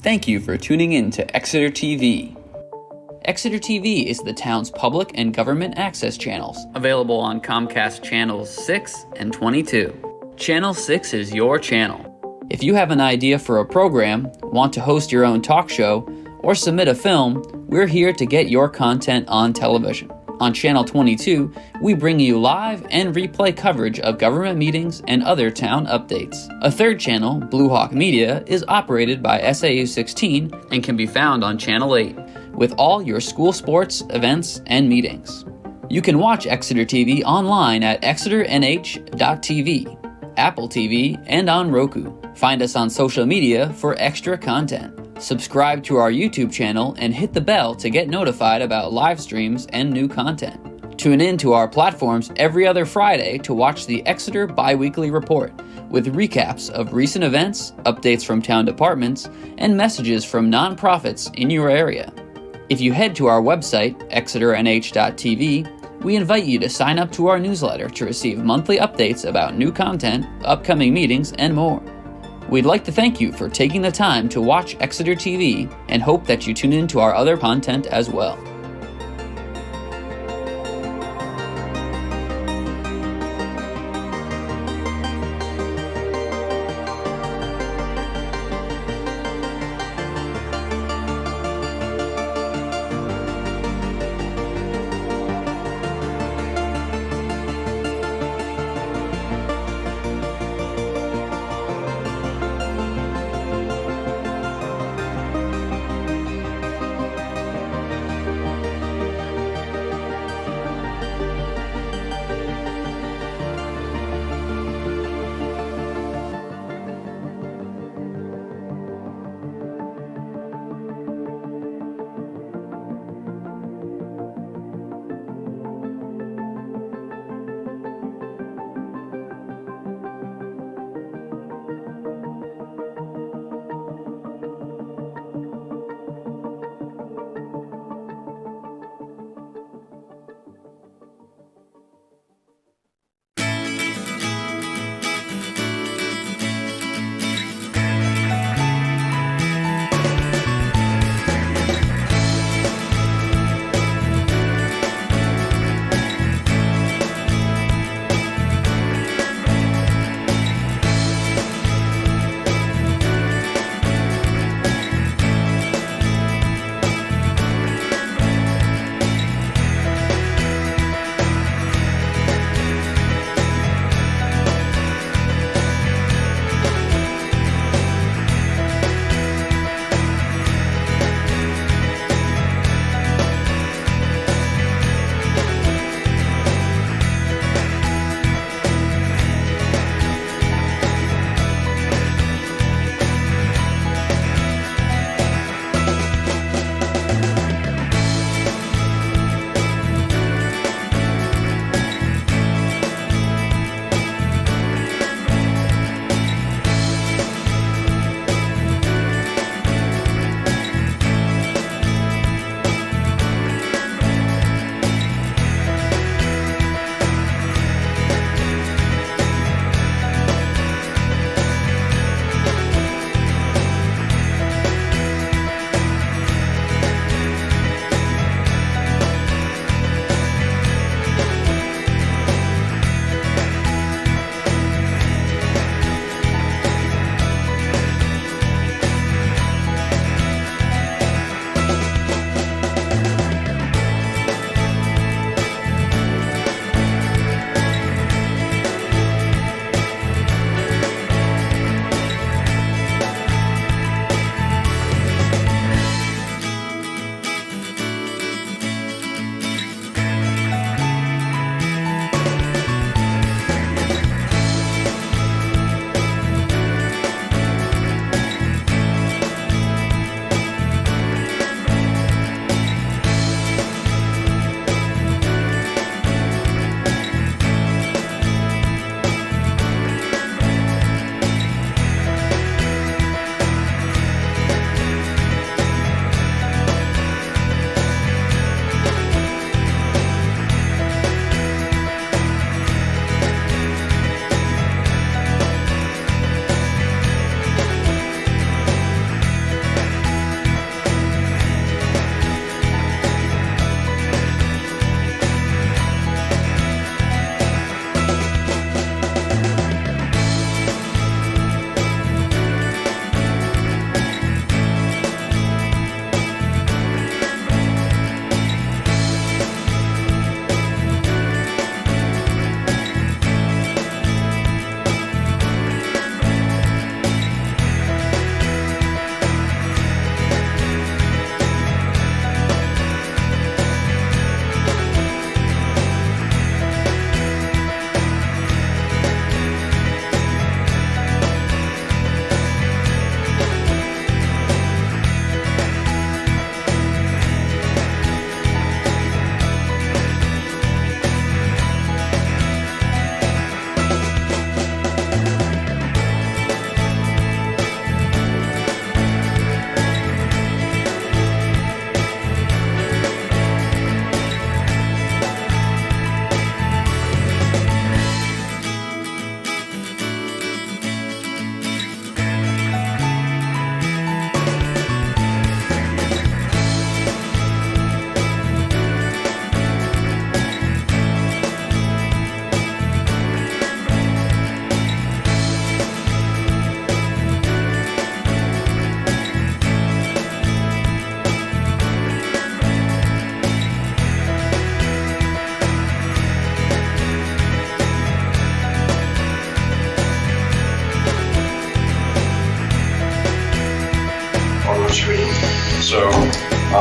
Thank you for tuning in to Exeter TV. Exeter TV is the town's public and government access channels, available on Comcast Channels 6 and 22. Channel 6 is your channel. If you have an idea for a program, want to host your own talk show, or submit a film, we're here to get your content on television. On Channel 22, we bring you live and replay coverage of government meetings and other town updates. A third channel, Blue Hawk Media, is operated by SAU 16 and can be found on Channel 8, with all your school sports, events, and meetings. You can watch Exeter TV online at exeternh.tv, Apple TV, and on Roku. Find us on social media for extra content. Subscribe to our YouTube channel and hit the bell to get notified about live streams and new content. Tune in to our platforms every other Friday to watch the Exeter Bi-Weekly Report, with recaps of recent events, updates from town departments, and messages from nonprofits in your area. If you head to our website, exeternh.tv, we invite you to sign up to our newsletter to receive monthly updates about new content, upcoming meetings, and more. We'd like to thank you for taking the time to watch Exeter TV and hope that you tune in to our other content as well.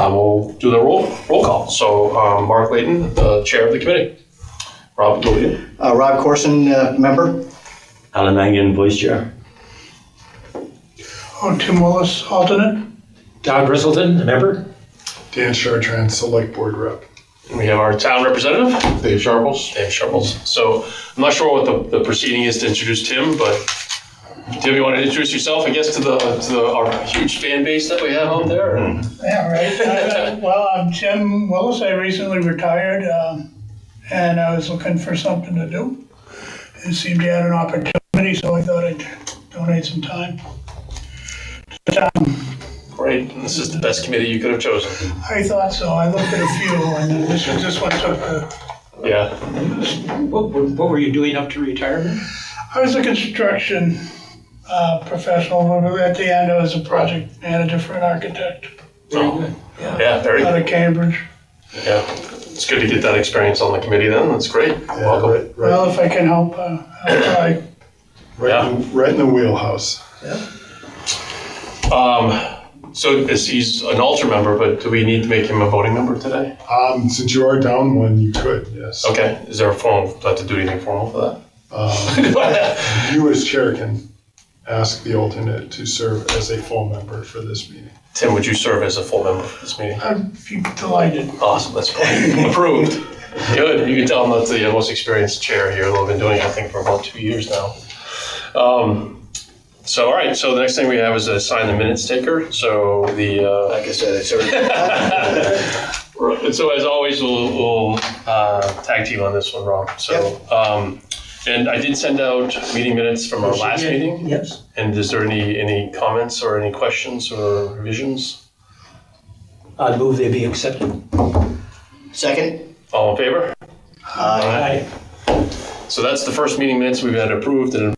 We'll do the roll call. So Mark Layton, the chair of the committee. Rob, go with you. Rob Corson, member. Alan Mangan, vice chair. Tim Willis, alternate. Don Bristleton, member. Dan Chartrand, select board rep. And we have our town representative, Dave Sharples. Dave Sharples. So I'm not sure what the proceeding is to introduce Tim, but Tim, you want to introduce yourself, I guess, to our huge fan base that we have out there? Yeah, right. Well, I'm Tim Willis. I recently retired, and I was looking for something to do. It seemed you had an opportunity, so I thought I'd donate some time. Great. And this is the best committee you could have chosen. I thought so. I looked at a few, and this one took the... Yeah. What were you doing up to retirement? I was a construction professional. At the end, I was a project manager for an architect. Very good. Yeah, very Out good. of Cambridge. Yeah. It's good to get that experience on the committee then. That's great. Welcome. Right, Well, if I can help, I'll try. right in the wheelhouse. So he's an alter member, but do we need to make him a voting member today? Since you are down one, you could, yes. Okay. Is there a formal, do I have to do anything formal for that? You as chair can ask the alternate to serve as a full member for this meeting. Tim, would you serve as a full member for this meeting? I'd be delighted. Awesome, that's great. Approved. Good. You can tell him that's the most experienced chair here. They've been doing it, I think, for about 2 years now. So, all right. So the next thing we have is a sign the minutes taker. So Like I said, I served. and so as always, we'll tag team on this one, Rob. So, and I did send out meeting minutes from our last meeting. Yes. And is there any comments or any questions or revisions? I move they be accepted. Second. All in favor? Aye. So that's the first meeting minutes we've had approved in a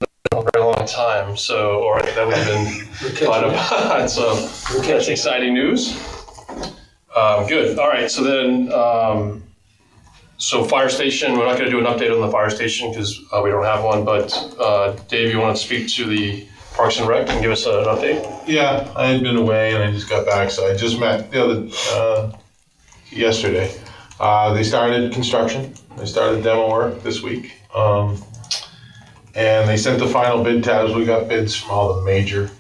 very long time. So, or that we've been thought about. So that's exciting news. Good. All right. So then, so fire station. We're not going to do an update on the fire station because we don't have one. But Dave, you want to speak to the Parks and Rec and give us an update? Yeah, I had been away and I just got back, so I just met yesterday. They started construction. They started demo work this week. And they sent the final bid tabs. We got bids from all the major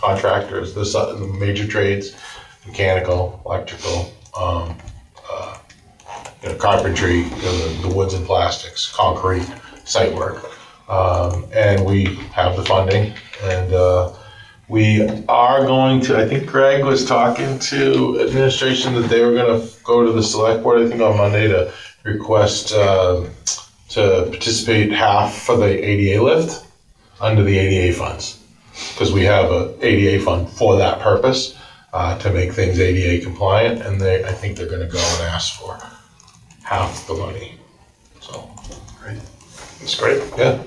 contractors, the major trades, mechanical, electrical, carpentry, the woods and plastics, concrete, site work. And we have the funding. And we are going to, I think Greg was talking to administration that they were going to go to the select board, I think on Monday, to request to participate half for the ADA lift under the ADA funds. Because we have a ADA fund for that purpose, to make things ADA compliant. And I think they're going to go and ask for half the money. So, Great. That's great. yeah,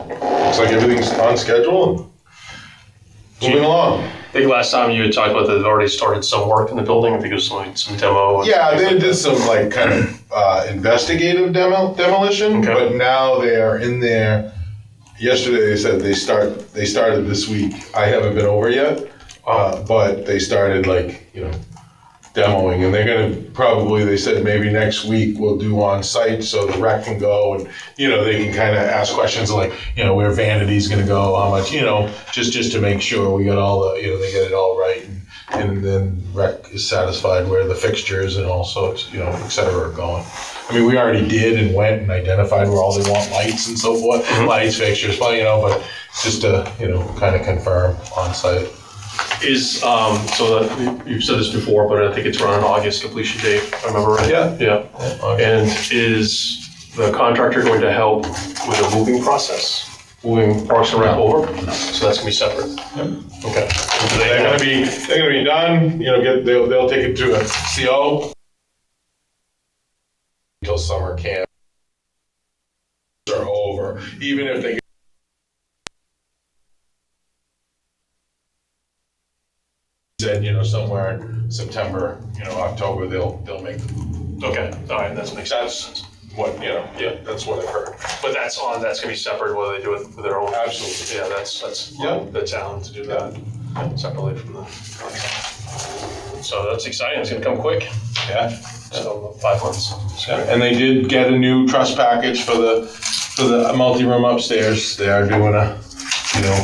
looks like everything's on schedule and moving along. I think last time you had talked about that they've already started some work in the building. I think it was some demo. Yeah, they did some kind of investigative demolition, Okay. but now they are in there. Yesterday they said they started this week. I haven't been over yet, but they started demoing, and they're gonna probably, they said maybe next week we'll do on site so the rec can go and they can kind of ask questions like where Vanity's gonna go, how much, just to make sure we got all the they get it all right, and then rec is satisfied where the fixtures and all sorts et cetera are going. I mean, we already did and went and identified where all they want lights and so forth, lights, fixtures, but just to kind of confirm on site. Is so that you've said this before, but I think it's around an August completion date. If I remember right. Yeah. And is the contractor going to help with the moving process, moving Parks and Rec over? So that's gonna be separate. Okay. So They're gonna be done. They'll take it to a CO until summer camp are over. Even if they said somewhere in September, October, they'll make them. Okay. All right. That makes sense. That's what Yeah. That's what I've heard. But that's gonna be separate. Whether they do it with their own. Absolutely. Yeah. That's Yeah. the town to do that separately from the contract. So that's exciting. It's going to come quick. Yeah. So 5 months. And they did get a new truss package for the multi-room upstairs. They are doing a,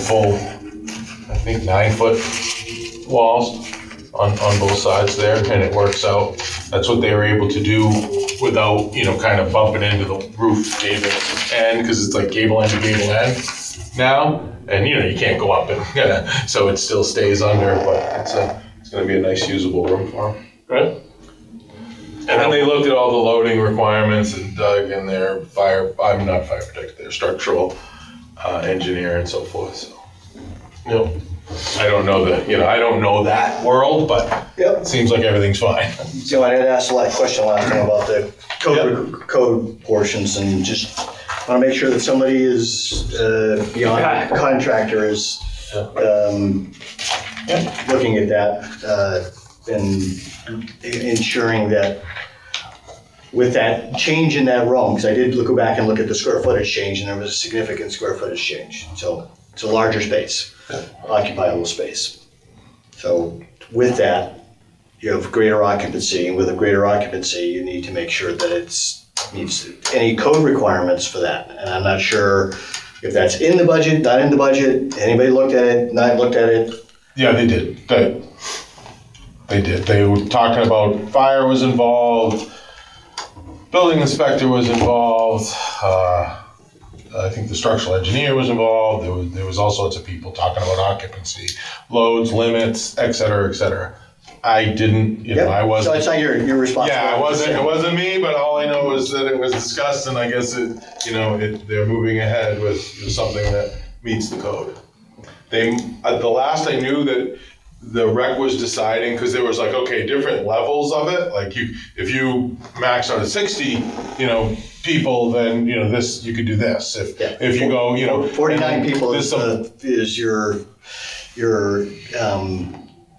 full, I think 9-foot walls on both sides there, and it works out. That's what they were able to do without, kind of bumping into the roof gable end, because it's like gable end to gable end now, and you can't go up and so it still stays under, but it's going to be a nice usable room for them. Right? And then they looked at all the loading requirements and dug in their I'm not fire protector, their structural engineer and so forth. So, I don't know I don't know that world, but Yep. it seems like everything's fine. So I had asked a question last time about the code portions, and just want to make sure that somebody is beyond contractor is looking at that and ensuring that with that change in that room, because I did go back and look at the square footage change, and there was a significant square footage change. So it's a larger space, occupiable space. So with that, you have greater occupancy, and with a greater occupancy, you need to make sure that it meets any code requirements for that. And I'm not sure if that's in the budget, not in the budget. Anybody looked at it, not looked at it? Yeah, they did. They did. They were talking about fire was involved, building inspector was involved, I think the structural engineer was involved. There was all sorts of people talking about occupancy, loads, limits, et cetera, et cetera. I didn't, I wasn't. So it's not your responsibility. Yeah, it wasn't me, but all I know is that it was discussed, and I guess they're moving ahead with something that meets the code. The last I knew that the rec was deciding, because there was different levels of it. Like if you max out at 60, people, then this you could do this. If you go 49 people is your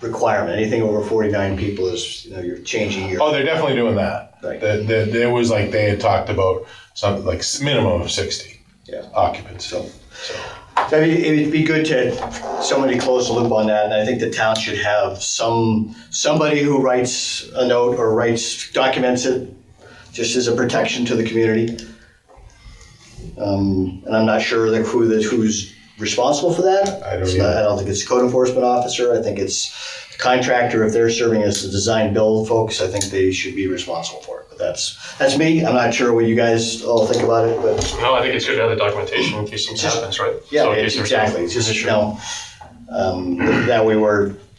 requirement. Anything over 49 people is you're changing your. Oh, they're definitely doing that. Right. There was they had talked about something like minimum of 60 occupancy. So. It'd be good to somebody close the loop on that, and I think the town should have somebody who writes a note or documents it, just as a protection to the community. And I'm not sure who's responsible for that. I don't think it's code enforcement officer. I think it's the contractor. If they're serving as the design build folks, I think they should be responsible for it. But that's me. I'm not sure what you guys all think about it, but No, I think it's good to have the documentation in case something happens, right? yeah, So in case there's exactly. It's just that way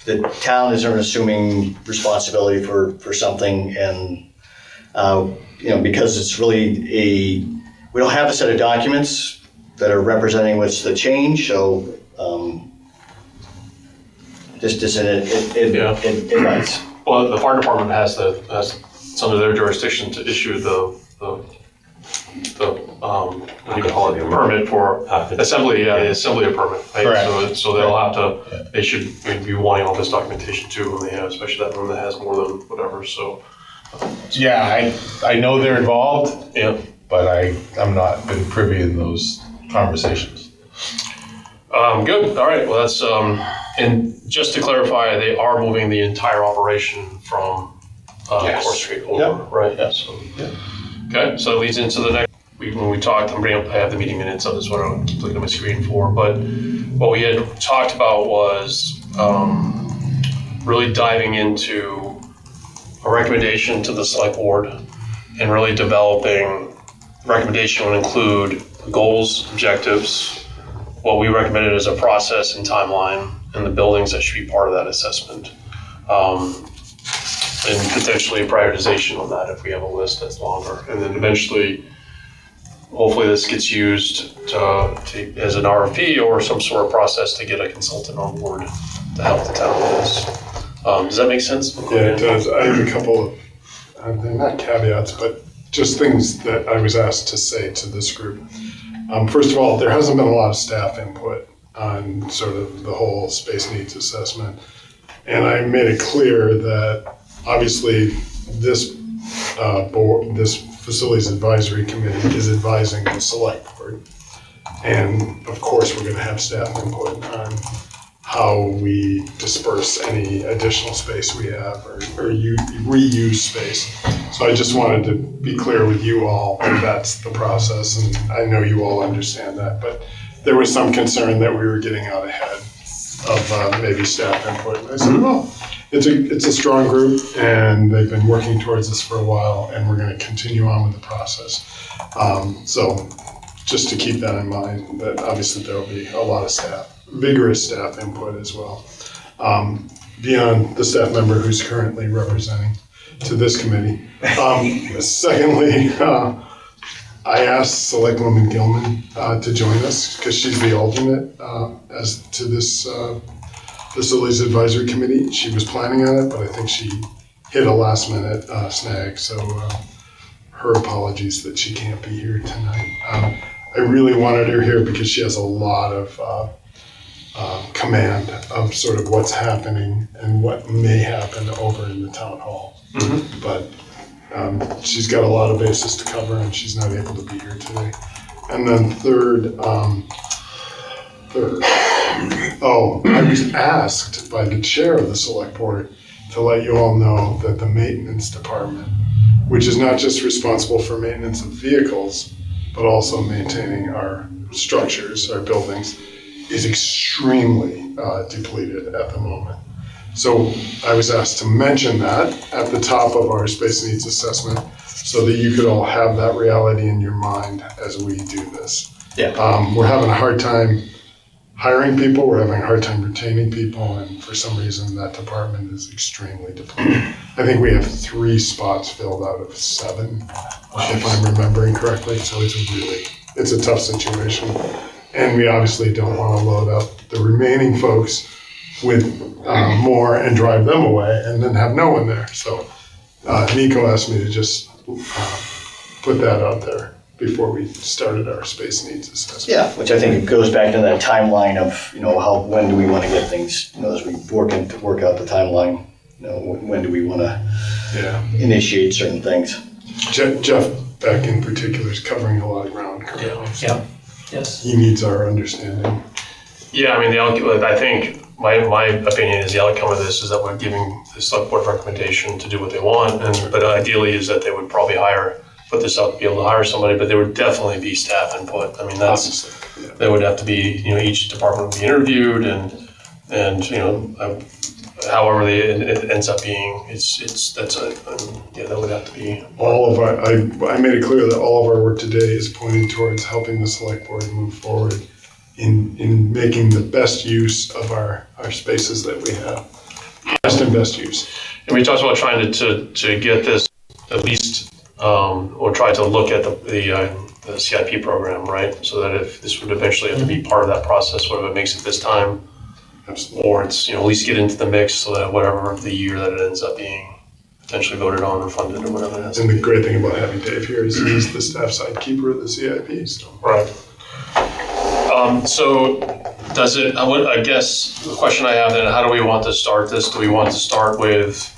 the town isn't assuming responsibility for something, and because it's really we don't have a set of documents that are representing what's the change, so just as an advice. Well, the fire department has it's under their jurisdiction to issue the what do you call it, the permit for assembly, the assembly of permit. Right? Correct. So they'll have to, they should be wanting all this documentation too when they have, especially that room that has more than whatever, so. Yeah, I know they're involved. Yeah. But I'm not been privy in those conversations. Good, all right, well that's, and just to clarify, they are moving the entire operation from Yes. Court Street over, right? Yep. So, okay, so it leads into the next, when we talked, I have the meeting minutes of this, what I don't keep looking at my screen for, but what we had talked about was really diving into a recommendation to the select board, and really developing, recommendation would include goals, objectives, what we recommended as a process and timeline, and the buildings that should be part of that assessment. And potentially prioritization on that if we have a list that's longer. And then eventually, hopefully this gets used as an RFP or some sort of process to get a consultant on board to help the town with this. Does that make sense? Yeah, it does. I have a couple of, they're not caveats, but just things that I was asked to say to this group. First of all, there hasn't been a lot of staff input on sort of the whole space needs assessment. And I made it clear that obviously this board, this facilities advisory committee is advising the select board. And of course, we're going to have staff input on how we disperse any additional space we have or reuse space. So I just wanted to be clear with you all that that's the process, and I know you all understand that, but there was some concern that we were getting out ahead of maybe staff input. And I said, well, it's a strong group, and they've been working towards this for a while, and we're going to continue on with the process. So just to keep that in mind, that obviously there will be a lot of vigorous staff input as well. Beyond the staff member who's currently representing to this committee. Secondly, I asked Selectwoman Gilman to join us because she's the alternate as to this Facilities Advisory Committee. She was planning on it, but I think she hit a last minute snag, so her apologies that she can't be here tonight. I really wanted her here because she has a lot of command of sort of what's happening and what may happen over in the town hall. Mm-hmm. But she's got a lot of bases to cover, and she's not able to be here today. And then third, I was asked by the chair of the select board to let you all know that the maintenance department, which is not just responsible for maintenance of vehicles, but also maintaining our structures, our buildings, is extremely depleted at the moment. So I was asked to mention that at the top of our space needs assessment so that you could all have that reality in your mind as we do this. Yeah. We're having a hard time hiring people, we're having a hard time retaining people, and for some reason that department is extremely depleted. I think we have 3 spots filled out of 7, if I'm remembering correctly, so it's a tough situation. And we obviously don't want to load up the remaining folks with more and drive them away and then have no one there. So Nico asked me to just put that out there before we started our space needs assessment. Yeah, which I think it goes back to that timeline of, when do we want to get things, as we work out the timeline, when do we want to initiate certain things. Jeff Beck in particular is covering a lot of ground currently. Yeah. Yes. He needs our understanding. Yeah, I mean, I think my opinion is the outcome of this is that we're giving the select board recommendation to do what they want, but ideally is that they would probably put this up, be able to hire somebody, but there would definitely be staff input. I mean, there would have to be, each department would be interviewed and however it ends up being, that would have to be. I made it clear that all of our work today is pointed towards helping the select board move forward in making the best use of our spaces that we have. Best use. And we talked about trying to get this at least, or try to look at the CIP program, right? So that if this would eventually have to be part of that process, whatever it makes it this time, Absolutely. or it's, at least get into the mix so that whatever the year that it ends up being potentially voted on or funded or whatever it is. And the great thing about having Dave here is he's the staff side keeper of the CIP. So. Right. So does it, I guess the question I have then, how do we want to start this? Do we want to start with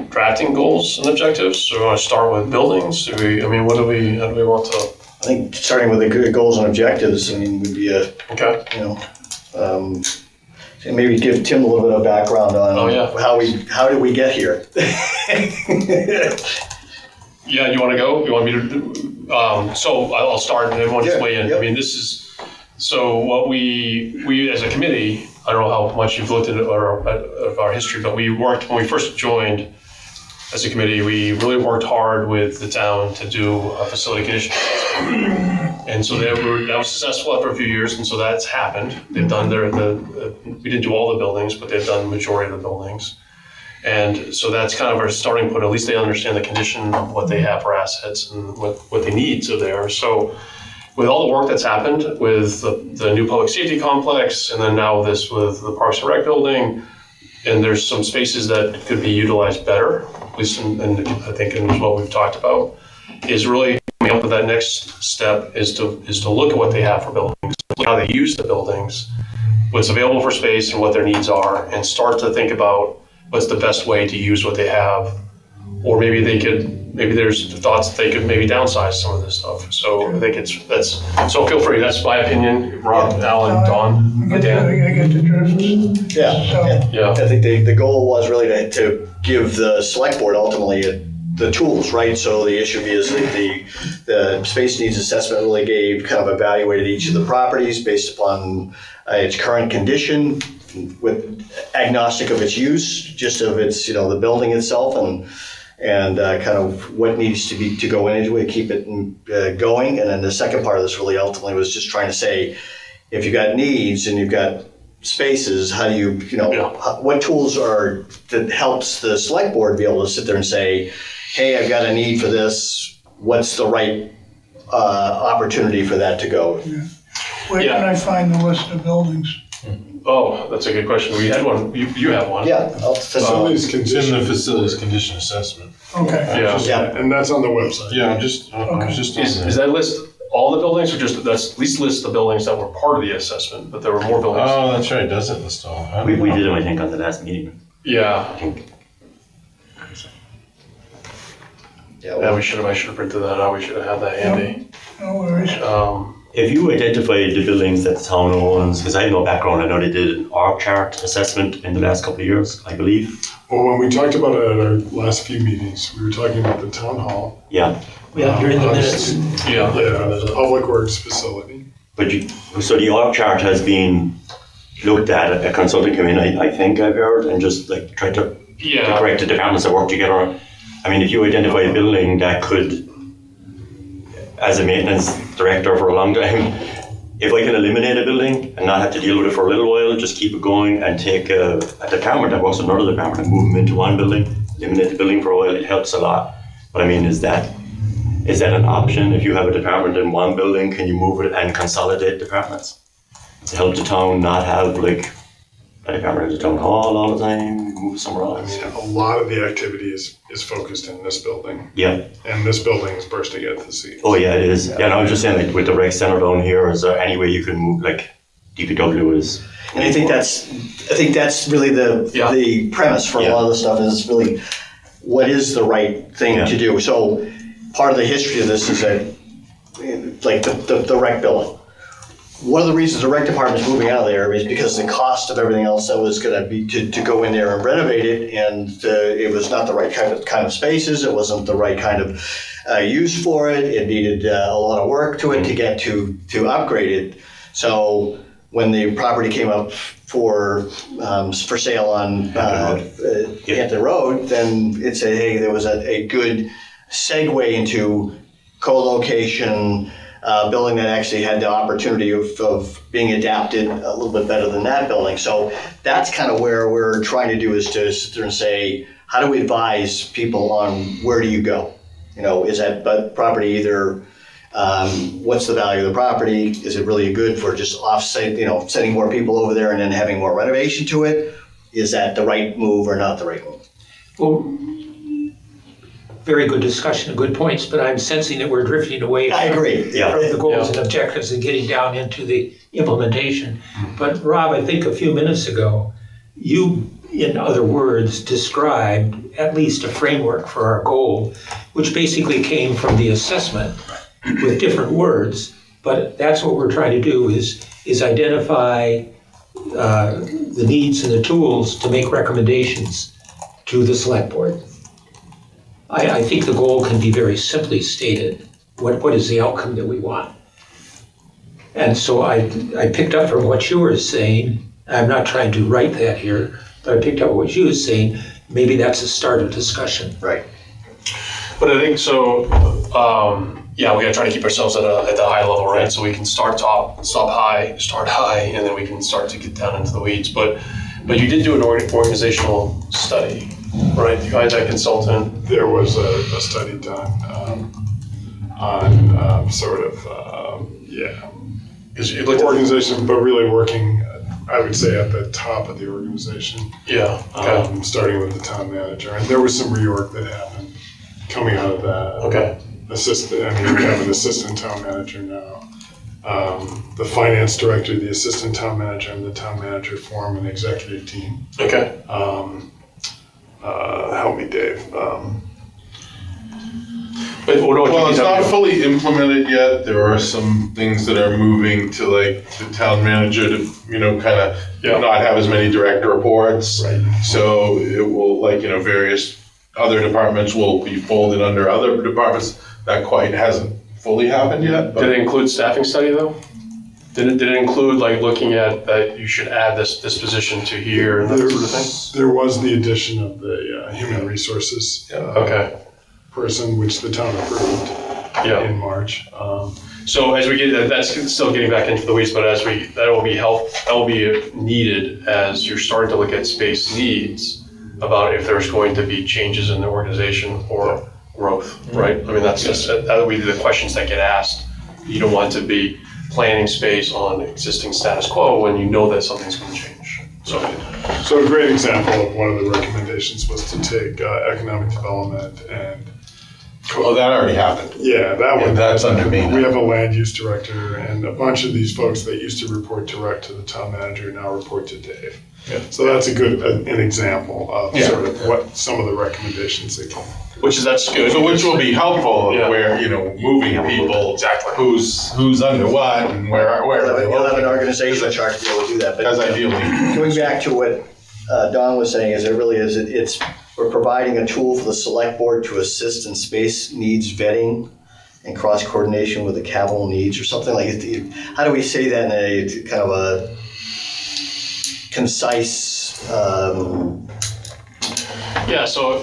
drafting goals and objectives? Do we want to start with buildings? How do we want to? I think starting with the goals and objectives, would be Okay. And maybe give Tim a little bit of background on how did we get here? Yeah, you want to go? You want me to? So I'll start and everyone just weigh in. Yep. I mean, this is, so what we as a committee, I don't know how much you've looked at our history, but when we first joined as a committee, we really worked hard with the town to do a facility condition assessment. And so that was successful after a few years, and so that's happened. They've done we didn't do all the buildings, but they've done the majority of the buildings. And so that's kind of our starting point. At least they understand the condition of what they have for assets and what they need so there. So with all the work that's happened with the new public safety complex, and then now this with the Parks and Rec building, and there's some spaces that could be utilized better, at least I think in what we've talked about, is really coming up with that next step is to look at what they have for buildings, look how they use the buildings, what's available for space and what their needs are, and start to think about what's the best way to use what they have or maybe there's thoughts that they could maybe downsize some of this stuff. So I think so feel free, that's my opinion. Rob, Alan, Don, I get the drift. Yeah. Yeah. I think the goal was really to give the select board ultimately the tools, right? So the issue is the space needs assessment really evaluated each of the properties based upon its current condition, with agnostic of its use, just of its, the building itself and kind of what needs to go into it, keep it going. And then the second part of this really ultimately was just trying to say, if you've got needs and you've got spaces, how do you, what tools are that helps the select board be able to sit there and say, hey, I've got a need for this. What's the right opportunity for that to go? Yeah. Where can I find the list of buildings? Oh, that's a good question. We had one. You have one. Yeah. Facilities It's in condition. the facilities condition assessment. Okay. Yeah. And that's on the website. Yeah, I was just on Is there. that list all the buildings, or that's at least list the buildings that were part of the assessment, but there were more buildings? Oh, that's right, it doesn't list all. I don't We know. did them, I think, on the last meeting. Yeah. I think. Yeah, I should have printed that out. We should have had that handy. No worries. If you identify the buildings that the town owns, because I have no background, I know they did an org chart assessment in the last couple of years, I believe. Well, when we talked about it at our last few meetings, we were talking about the town hall. Yeah, Yeah, you're in the minutes. Yeah. The public works facility. so the org chart has been looked at. A consultant came in, I think I've heard, and just like tried to correct the departments that work together. I mean, if you identify a building that could, as a maintenance director for a long time, if I can eliminate a building and not have to deal with it for a little while, just keep it going and take a department that works in another department and move them into one building, eliminate the building for a while, it helps a lot. But I mean, is that an option? If you have a department in one building, can you move it and consolidate departments to help the town not have like a department at the town hall all the time, move somewhere else? I mean, a lot of the activity is focused in this building, Yeah. and this building is bursting at the seams. Oh yeah, it is. Yeah, and I was just saying, like with the rec center down here, is there any way you can move, like DPW is? And I think that's really the premise for a lot of the stuff is really what is the right thing to do. So part of the history of this is that, like the rec building. One of the reasons the rec department is moving out of there is because the cost of everything else that was going to be to go in there and renovate it, and it was not the right kind of spaces. It wasn't the right kind of use for it. It needed a lot of work to it to get to upgrade it. So when the property came up for sale on Hampton Road, then it said, hey, there was a good segue into co-location. Building that actually had the opportunity of being adapted a little bit better than that building. So that's kind of where we're trying to do, is to sit there and say, how do we advise people on where do you go? Is that property either, what's the value of the property? Is it really good for just offset, sending more people over there and then having more renovation to it? Is that the right move or not the right move? Well, very good discussion and good points, but I'm sensing that we're drifting away I agree. from the goals and objectives and getting down into the implementation. But Rob, I think a few minutes ago, you, in other words, described at least a framework for our goal, which basically came from the assessment with different words. But that's what we're trying to do is identify the needs and the tools to make recommendations to the select board. I think the goal can be very simply stated. What is the outcome that we want? And so I picked up from what you were saying. I'm not trying to write that here, but I picked up what you were saying. Maybe that's a start of discussion. Right. But I think so. We gotta try to keep ourselves at the high level, right? So we can start high, and then we can start to get down into the weeds. But you did do an organizational study, right? You hired that consultant. There was a study done on Because you looked at organization, but really working, I would say, at the top of the organization. Okay. Starting with the town manager, and there was some reorg that happened coming out of that. Okay. We have an assistant town manager now. The finance director, the assistant town manager, and the town manager form an executive team. Okay. Help me, Dave. But Well, it's not DPW? fully implemented yet. There are some things that are moving to like the town manager to, kind of not have as many direct reports. Right. So it will, various other departments will be folded under other departments. That quite hasn't fully happened yet. Did it include staffing study though? Did it include like looking at that you should add this position to here and that sort of thing? There was the addition of the human resources Okay. person, which the town approved Yeah. in March. So as we get, that's still getting back into the weeds, but that will be needed as you're starting to look at space needs about if there's going to be changes in the organization or growth, right? I mean, that would be the questions that get asked. You don't want to be planning space on existing status quo when you know that something's going to change. So a great example of one of the recommendations was to take economic development and Well, that already happened. yeah, that one. That's under me now. We have a land use director, and a bunch of these folks that used to report direct to the town manager now report to Dave. Yeah. So that's an example of Yeah. sort of what some of the recommendations they come. That's good. So which will be helpful Yeah. where, moving people, Exactly. who's under what and where are they We'll have an located. organizational chart to be able to do that. But Because ideally. going back to what Don was saying, is it really is, we're providing a tool for the select board to assist in space needs vetting and cross coordination with the capital needs or something like it. How do we say that in a kind of a concise Yeah, so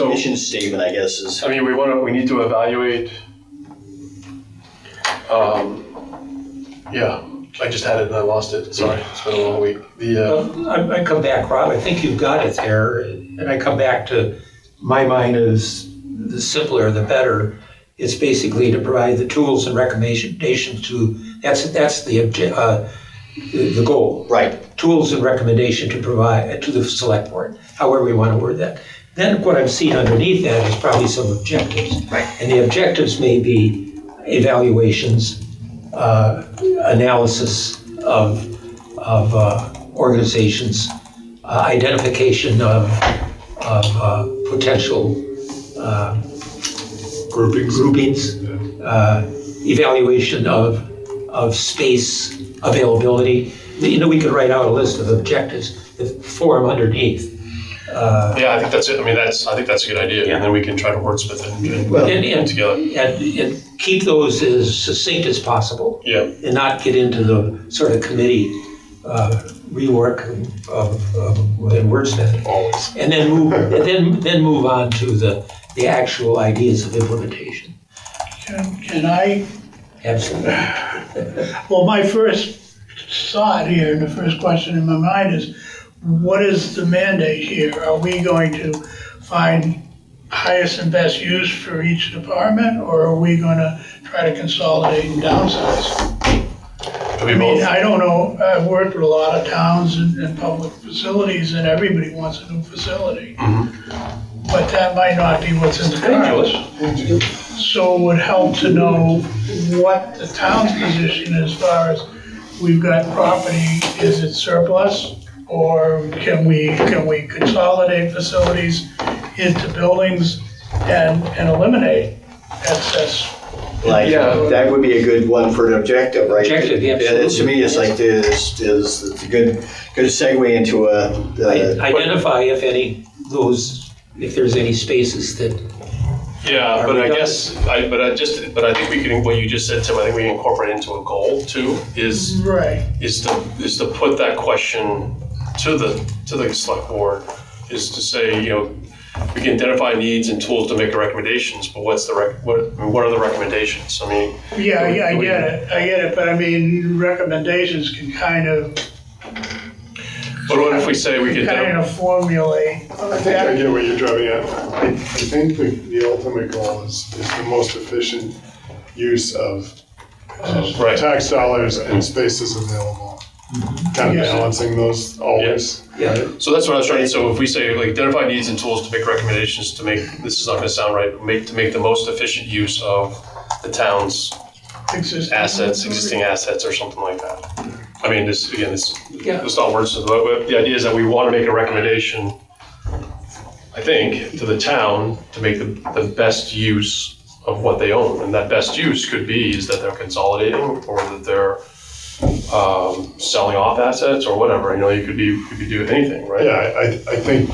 mission statement, I guess is. I mean, we need to evaluate. Yeah, I just had it and I lost it. Sorry, it's been a long week. I come back, Rob, I think you've got it there, and I come back to, my mind is the simpler the better. It's basically to provide the tools and recommendations to, that's the goal. Right. Tools and recommendation to provide to the select board, however we want to word that. Then what I'm seeing underneath that is probably some objectives. Right. And the objectives may be evaluations, analysis of organizations, identification of potential groupings, evaluation of space availability. We could write out a list of objectives, the form underneath. Yeah, I think that's it. I mean, I think that's a good idea, and then we can try to wordsmith it and put it together. And keep those as succinct as possible. Yeah. And not get into the sort of committee rework of wordsmithing. Always. And then move on to the actual ideas of implementation. Can I? Absolutely. Well, my first thought here, and the first question in my mind is, what is the mandate here? Are we going to find highest and best use for each department, or are we going to try to consolidate and downsize? Could be I mean, both. I don't know, I've worked with a lot of towns and public facilities, and everybody wants a new facility. But that might not be what's in the cards. So it would help to know what the town's position as far as, we've got property, is it surplus? Or can we consolidate facilities into buildings and eliminate excess? Like, that would be a good one for an objective, right? Objective, yeah, And to me, it's like it's a good segue into Identify if there's any spaces that. Yeah, but I guess I think we can. What you just said, Tim, I think we can incorporate into a goal too. Is to put that question to the select board. Is to say, we can identify needs and tools to make recommendations, but what are the recommendations? I mean. Yeah, I get it, but I mean, recommendations can kind of. But what if we say we could kind of formulate? I think I get what you're driving at. I think the ultimate goal is the most efficient use of tax dollars and spaces available. Kind of balancing those always. Yeah. Right? So that's what I was trying to. So if we say identify needs and tools to make recommendations to make, this is not going to sound right, to make the most efficient use of the town's existing assets or something like that. I mean, this not words. But the idea is that we want to make a recommendation, I think, to the town to make the best use of what they own. And that best use could be is that they're consolidating or that they're selling off assets or whatever. You could do anything, right? Yeah, I think,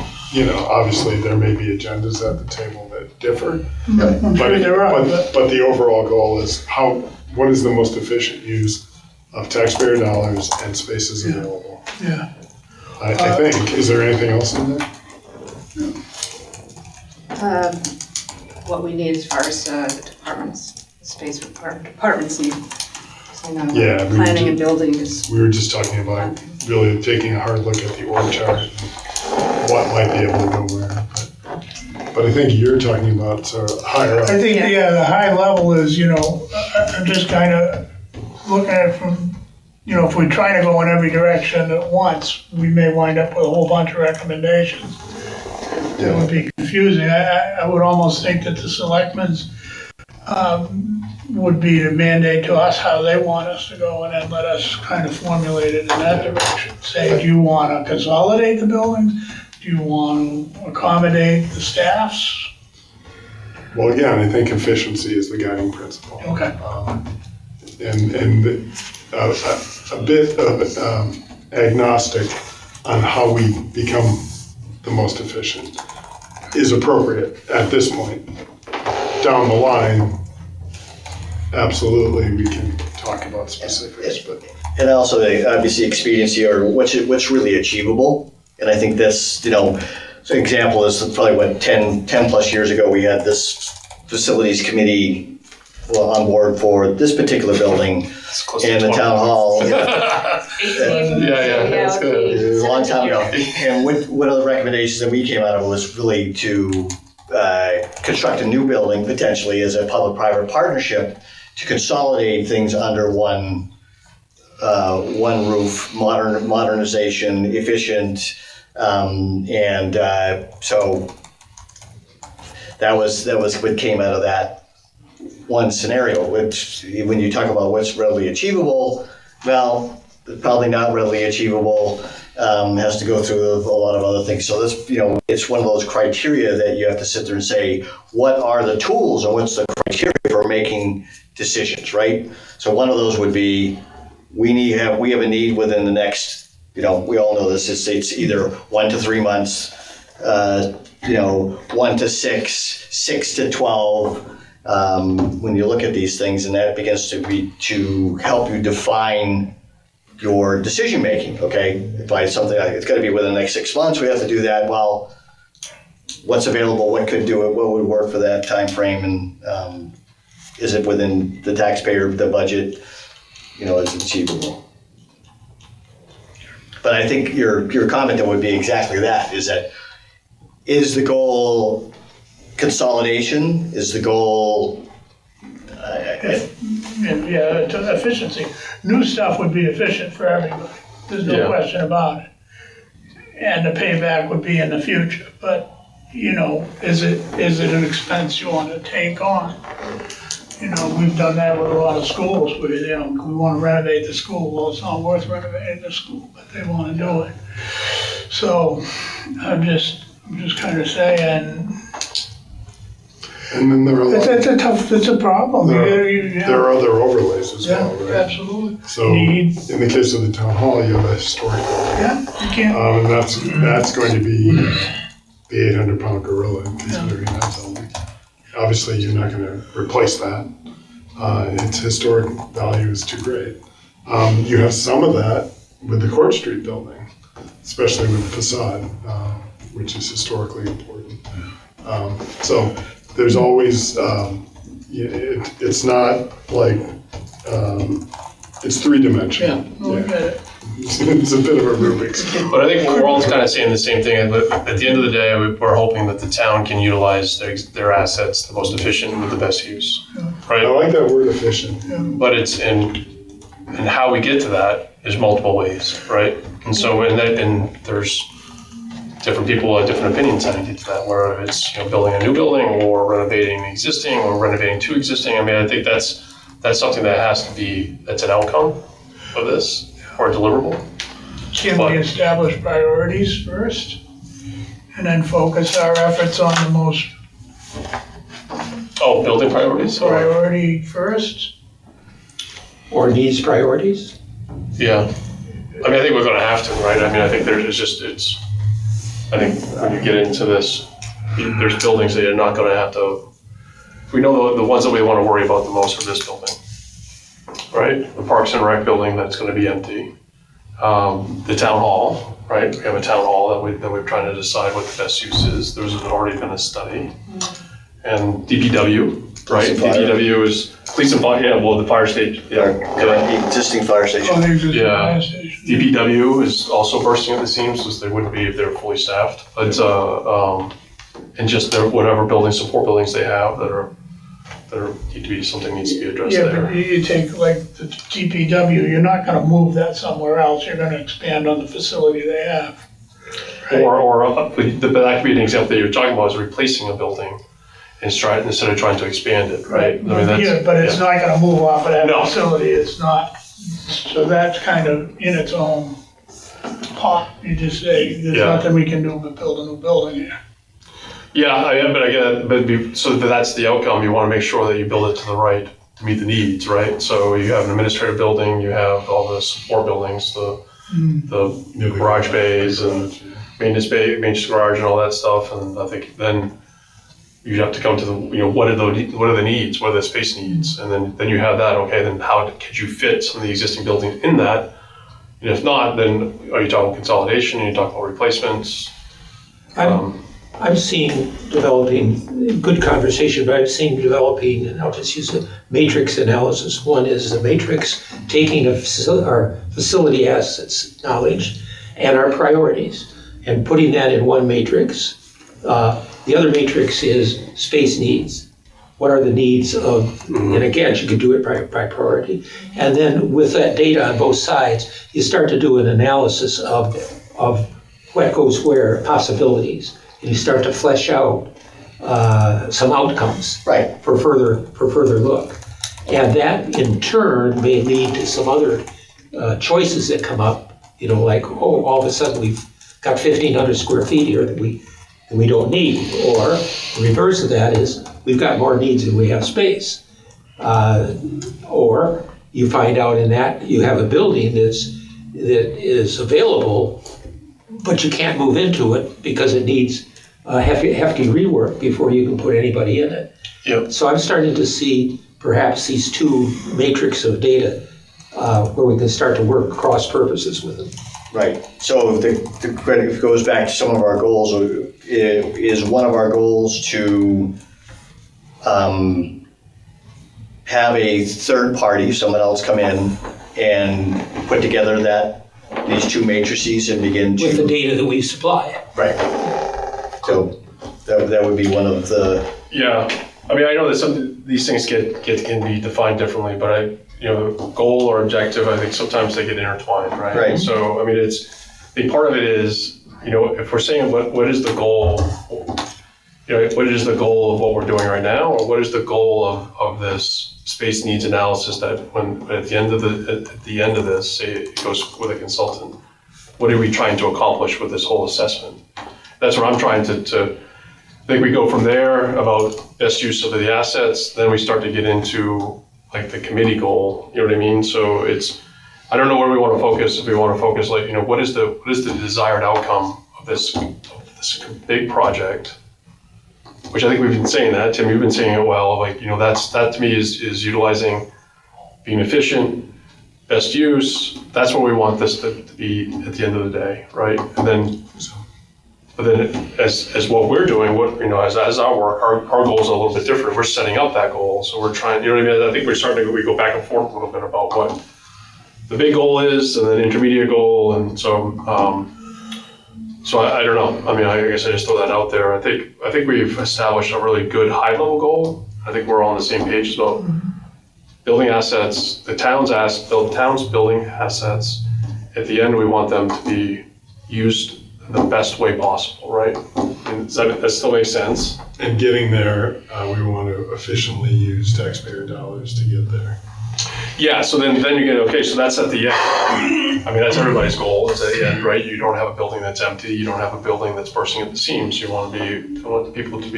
obviously there may be agendas at the table that differ. I'm sure there are. But the overall goal is what is the most efficient use of taxpayer dollars and spaces available? Yeah. I think. Is there anything else in there? What we need as far as the departments, the space our departments need. So, Yeah, planning and building is. We were just talking about really taking a hard look at the org chart and what might be able to go where. But I think you're talking about higher up. I think, the high level is, I'm just kind of looking at it from, if we try to go in every direction at once, we may wind up with a whole bunch of recommendations. It would be confusing. I would almost think that the selectmen's would be to mandate to us how they want us to go and then let us kind of formulate it in that direction. Say, do you want to consolidate the buildings? Do you want to accommodate the staffs? Well, again, I think efficiency is the guiding principle. Okay. And a bit of agnostic on how we become the most efficient is appropriate at this point. Down the line, absolutely, we can talk about specifics, but. And also, obviously, expediency or what's really achievable. And I think this, so example is probably 10 plus years ago, we had this facilities committee on board for this particular building and the town hall. Yeah, that's good. It was a long time ago. And one of the recommendations that we came out of was really to construct a new building, potentially as a public-private partnership, to consolidate things under one roof, modernization, efficient, so that was what came out of that one scenario. Which, when you talk about what's readily achievable, well, probably not readily achievable. Has to go through a lot of other things. So this, it's one of those criteria that you have to sit there and say, what are the tools and what's the criteria for making decisions, right? So one of those would be, we have a need within the next, we all know this, it's either 1 to 3 months, 1 to 6, 6 to 12. When you look at these things, and that begins to help you define your decision making. Okay, if I something like it's got to be within the next 6 months, we have to do that. Well, what's available? What could do it? What would work for that time frame? And is it within the the budget? Is it achievable? But I think your comment that would be exactly that. Is the goal consolidation? Is the goal? Efficiency. New stuff would be efficient for everybody. There's no question about it. And the payback would be in the future. But, is it an expense you want to take on? We've done that with a lot of schools where, we want to renovate the school. Well, it's not worth renovating the school, but they want to do it. So I'm just kind of saying. And then there are it's a problem. There are other overlays as well, right? Absolutely. So in the case of the town hall, you have a historic building. Yeah, you can't. And that's going to be the 800-pound gorilla in considering that building. Obviously, you're not going to replace that. Its historic value is too great. You have some of that with the Court Street building, especially with the facade, which is historically important. So there's always, it's not like, it's three-dimensional. Look at it. It's a bit of a Rubik's Cube. But I think we're all kind of saying the same thing. At the end of the day, we're hoping that the town can utilize their assets the most efficient with the best use, right? I like that word efficient. But it's and how we get to that is multiple ways, right? And so and there's different people have different opinions how to get to that. Where it's building a new building or renovating the existing or renovating two existing. I mean, I think that's something that has to be that's an outcome of this. Or deliverable. Can we establish priorities first and then focus our efforts on the most Oh, building priorities? priority first? Or needs priorities? Yeah. I mean, I think we're gonna have to, right? I mean, I think I think when you get into this, there's buildings that you're not gonna have to, we know the ones that we wanna worry about the most are this building, right? The Parks and Rec building that's gonna be empty. The town hall, right? We have a town hall that we're trying to decide what the best use is. There's already been a study. And DPW, right? Police and fire. DPW is police and fire, the fire station, The existing fire station. Oh, the existing Yeah. fire station. DPW is also bursting at the seams, as they wouldn't be if they were fully staffed. But, and just whatever support buildings they have that need to be, something needs to be addressed Yeah, there. but you take like the DPW, you're not gonna move that somewhere else, you're gonna expand on the facility they have. Right? But that could be an example that you're talking about, is replacing a building instead of trying to expand it, right? I mean, that's, Yeah, but it's not gonna move off of that No. facility, it's not, so that's kind of in its own pot, you just say, there's Yeah. nothing we can do but build a new building here. So that's the outcome. You want to make sure that you build it to meet the needs, right? So you have an administrative building, you have all the support buildings, the garage bays and maintenance garage and all that stuff. And I think then you have to come to what are the needs, what are the space needs? And then you have that, okay, then how could you fit some of the existing buildings in that? And if not, then are you talking consolidation? Are you talking about replacements? I'm seeing developing, good conversation, but I'm seeing developing, and I'll just use a matrix analysis. One is the matrix taking our facility assets knowledge and our priorities and putting that in one matrix. The other matrix is space needs. What are the needs of, and again, you can do it by priority. And then with that data on both sides, you start to do an analysis of what goes where, possibilities. And you start to flesh out some outcomes Right. for further look. And that in turn may lead to some other choices that come up, like, all of a sudden we've got 1,500 square feet here that we don't need. Or the reverse of that is we've got more needs than we have space. Or you find out in that you have a building that is available, but you can't move into it because it needs hefty rework before you can put anybody in it. Yep. So I'm starting to see perhaps these two matrix of data where we can start to work cross purposes with them. Right. So the credit goes back to some of our goals. Is one of our goals to have a third party, someone else come in and put together these two matrices and begin to... With the data that we supply. Right. So that would be one of the... Yeah, I mean, I know that these things can be defined differently, but goal or objective, I think sometimes they get intertwined, right? Right. So, I mean, part of it is, if we're saying what is the goal, what is the goal of what we're doing right now, or what is the goal of this space needs analysis that at the end of this, say it goes with a consultant, what are we trying to accomplish with this whole assessment? That's what I'm trying to I think we go from there about best use of the assets, then we start to get into like the committee goal, you know what I mean? So I don't know where we want to focus. If we want to focus, what is the desired outcome of this big project? Which I think we've been saying that, Tim, you've been saying it well, that to me is utilizing, being efficient, best use. That's what we want this to be at the end of the day, right? And then, but then as what we're doing, as our work, our goals are a little bit different. We're setting up that goal. So we're trying, you know what I mean? I think we go back and forth a little bit about what the big goal is and then intermediate goal. And so, I don't know. I mean, I guess I just throw that out there. I think we've established a really good high level goal. I think we're all on the same page about building assets, the town's building assets. At the end, we want them to be used the best way possible, right? And that still makes sense. And getting there, we want to efficiently use taxpayer dollars to get there. Yeah, so then you get, okay, so that's at the end. I mean, that's everybody's goal, is at the end, right? You don't have a building that's empty, you don't have a building that's bursting at the seams. You want the people to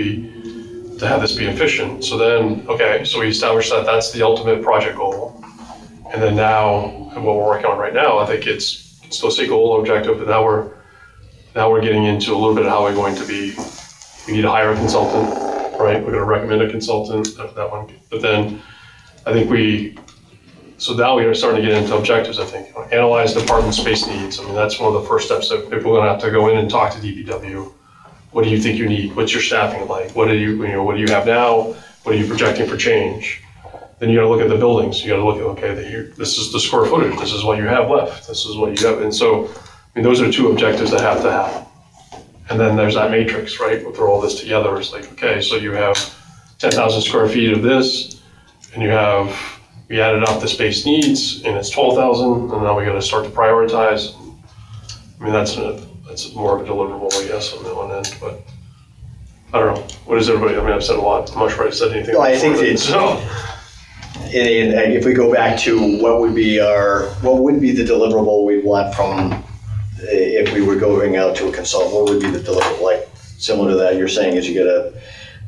to have this be efficient. So then, okay, so we established that that's the ultimate project goal. And then now, and what we're working on right now, I think it's still a goal objective, but now we're getting into a little bit of how we're going to be, we need to hire a consultant, right? We're gonna recommend a consultant, that one. But then I think so now we are starting to get into objectives, I think. Analyze department space needs. I mean, that's one of the first steps that people are gonna have to go in and talk to DPW. What do you think you need? What's your staffing like? What do you have now? What are you projecting for change? Then you gotta look at the buildings. You gotta look at, okay, this is the square footage. This is what you have left. This is what you have. And so, I mean, those are two objectives that have to happen. And then there's that matrix, right? We'll throw all this together. It's like, okay, so you have 10,000 square feet of this, and we added up the space needs, and it's 12,000, and now we gotta start to prioritize. I mean, that's more of a deliverable, I guess, on that one end, but I don't know. What is everybody, I mean, I've said a lot. I'm not sure I've said anything. No, I think before, it's, so. and if we go back to what would be the deliverable we'd want from, if we were going out to a consultant, what would be the deliverable? Like, similar to that, you're saying is you get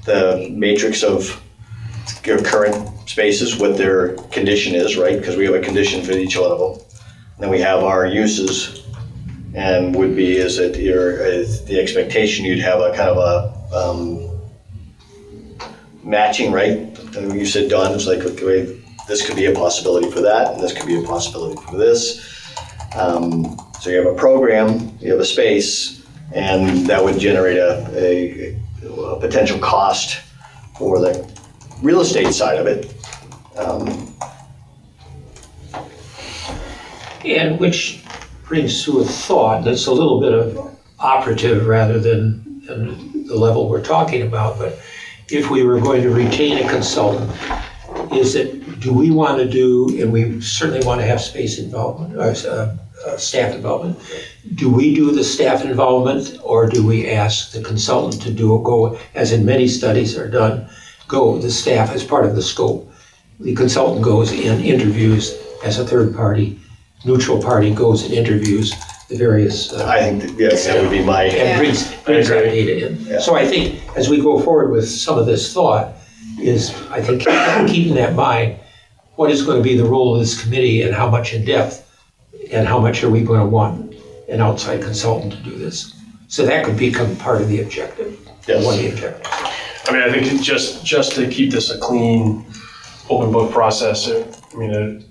the matrix of your current spaces, what their condition is, right? Because we have a condition for each one of them. And then we have our uses, and would be, is it the expectation you'd have a kind of a matching, right? And you said, Don, it's like, okay, this could be a possibility for that, and this could be a possibility for this. So you have a program, you have a space, and that would generate a potential cost for the real estate side of it. And which brings to a thought that's a little bit of operative rather than the level we're talking about, but if we were going to retain a consultant, do we want to do, and we certainly want to have space involvement, or staff involvement, do we do the staff involvement, or do we ask the consultant to go, as in many studies are done, the staff as part of the scope. The consultant goes and interviews as a third party, neutral party goes and interviews the various. I think yes, that would be my. And brings that data in. Yeah. So I think as we go forward with some of this thought, I think keeping that in mind, what is going to be the role of this committee and how much in depth and how much are we going to want an outside consultant to do this? So that could become part of the objective. Yes. One of the objectives. I mean, I think just to keep this a clean, open book process, an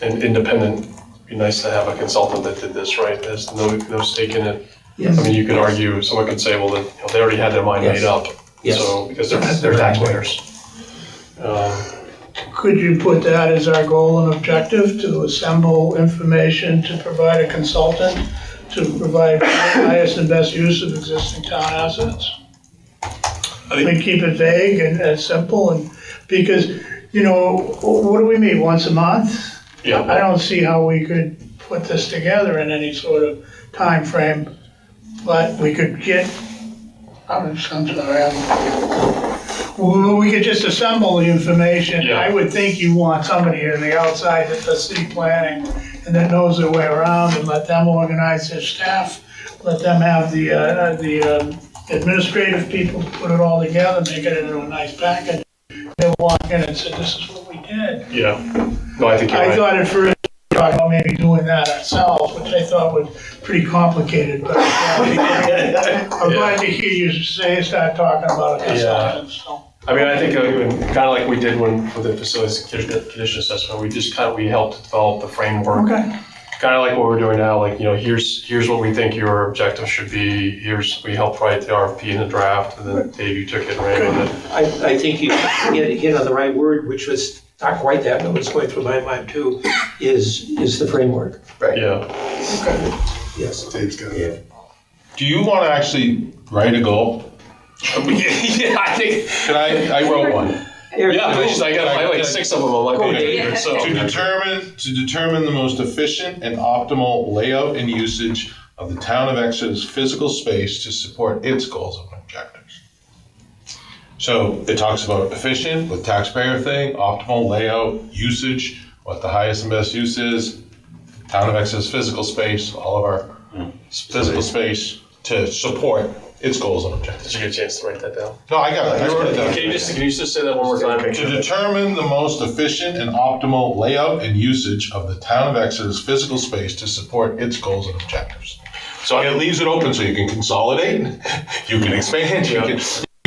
independent, it'd be nice to have a consultant that did this, right? There's no stake in it. Yes. I mean, you could argue, someone could say, well, they already had their mind made up. Yes. So, because they're taxpayers. Could you put that as our goal and objective, to assemble information to provide a consultant to provide highest and best use of existing town assets? We keep it vague and simple, and because, what do we meet, once a month? Yeah. I don't see how we could put this together in any sort of time frame, but we could get, I'm sorry, we could just assemble the information. Yeah. I would think you want somebody on the outside that does city planning and that knows their way around, and let them organize their staff, let them have the administrative people put it all together, make it into a nice package. They'll walk in and say, this is what we did. Yeah. No, I think you're right. I thought at first we talked about maybe doing that ourselves, which I thought was pretty complicated, but I'm glad to hear you start talking about a consultant, so. I mean, I think kind of like we did for the facilities condition assessment, we helped develop the framework. Okay. Kind of like what we're doing now, like, here's what we think your objective should be. We helped write the RFP in the draft, and then Dave, you took it and ran with it. I think you hit on the right word, which was not quite that, but what's going through my mind too, is the framework. Right. Yeah. Okay. Yes. Dave's got it. Do you want to actually write a goal? Yeah, I think. I wrote one. Yeah, I got like 6 of them on my page. So. To determine the most efficient and optimal layout and usage of the town of Exeter's physical space to support its goals and objectives. So it talks about efficient with taxpayer thing, optimal layout, usage, what the highest and best use is, town of Exeter's physical space, all of our physical space to support its goals and objectives. Did you get a chance to write that down? No, I got it. I wrote it down. Can you just say that one more time? To determine the most efficient and optimal layout and usage of the town of Exeter's physical space to support its goals and objectives. So it leaves it open so you can consolidate, you can expand, you can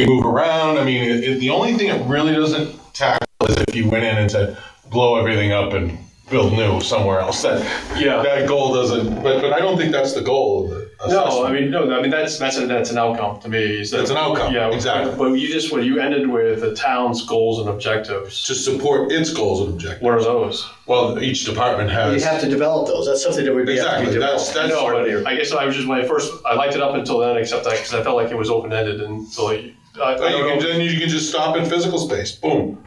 move around. I mean, the only thing it really doesn't tackle is if you went in and said, blow everything up and build new somewhere else. That goal doesn't, but I don't think that's the goal of the assessment. That's an outcome to me. It's an outcome, Yeah, exactly. But you ended with the town's goals and objectives. To support its goals and objectives. What are those? Well, each department has. You have to develop those. That's something that would be Exactly. That's No, but I guess I was just I liked it up until then, except that because I felt like it was open ended until then you can just stop in physical space. Boom.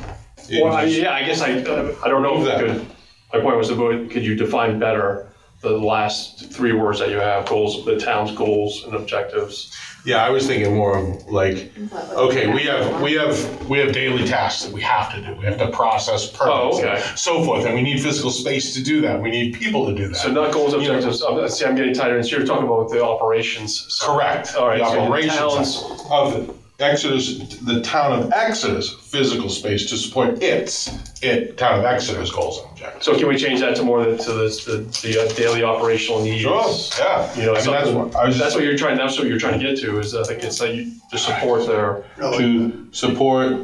I guess I don't know if that. My point was could you define better the last three words that you have, the town's goals and objectives? Yeah, I was thinking more of like, okay, we have daily tasks that we have to do. We have to process permits and so forth, and we need physical space to do that. We need people to do that. So not goals and objectives. See, I'm getting tighter. And so you're talking about the operations. Correct. All right. The so operations of the town of Exeter's physical space to support town of Exeter's goals and objectives. So can we change that to more to the daily operational needs? Sure. Yeah. That's what you're trying. That's what you're trying to get to. Is I think it's that to support to support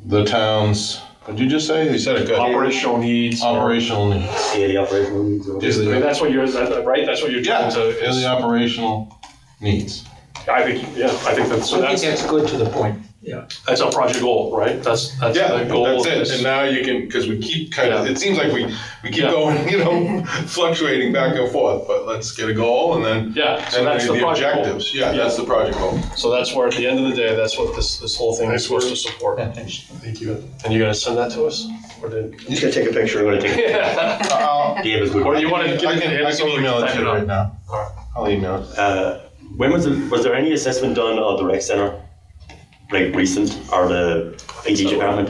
the town's. What did you just say? You said it good. Operational needs. Operational needs. Daily operational needs. That's what you're right. That's what you're trying to. Daily operational needs. I think that's good to the point. Yeah. That's a project goal, right? That's the goal. That's it. And now you can, because we keep it seems like we keep going, fluctuating back and forth, but let's get a goal and then so that's the objectives. Goal. That's the project goal. So that's where at the end of the day, that's what this whole thing is supposed to support. Thank you. And you're going to send that to us? Or You're just going to take a picture. We're going to take a Dave is good. Or you want to I can email it to you right now. All right. I'll email it. When was there any assessment done of the rec center, like recent, or the AD department?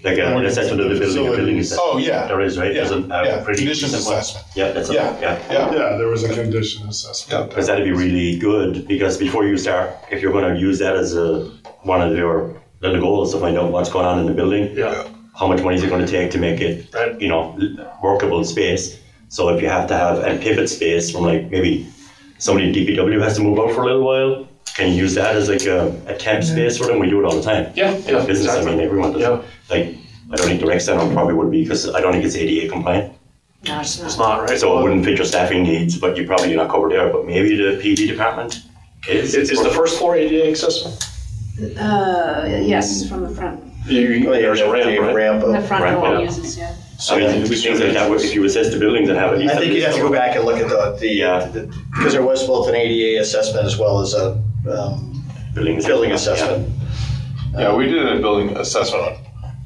Like an assessment of the building assessment? Oh, yeah. There is, right? Yeah. There's a pretty Conditions decent one. assessment. Yeah, that's Yeah, there was a condition assessment. Because that'd be really good, because before you start, if you're going to use that as one of your little goals to find out what's going on in the building, how much money is it going to take to make it, workable space. So if you have to have a pivot space from like maybe somebody in DPW has to move out for a little while, can you use that as like a temp space for them? We do it all the time. Yeah. Business, exactly. I mean, everyone does. Yeah. Like, I don't think the rec center probably would be, because I don't think it's ADA compliant. No, it's It's not, right? So it wouldn't fit your staffing needs, but you're not covered there. But maybe the PD department is. Is the first floor ADA accessible? Yes, from the front. There's a ramp, right? The front Ramp, door yeah. uses, yeah. I mean, things like that, if you assess the buildings and have at least. I think you'd have to go back and look at because there was both an ADA assessment as well as a building assessment. Yeah, we did a building assessment on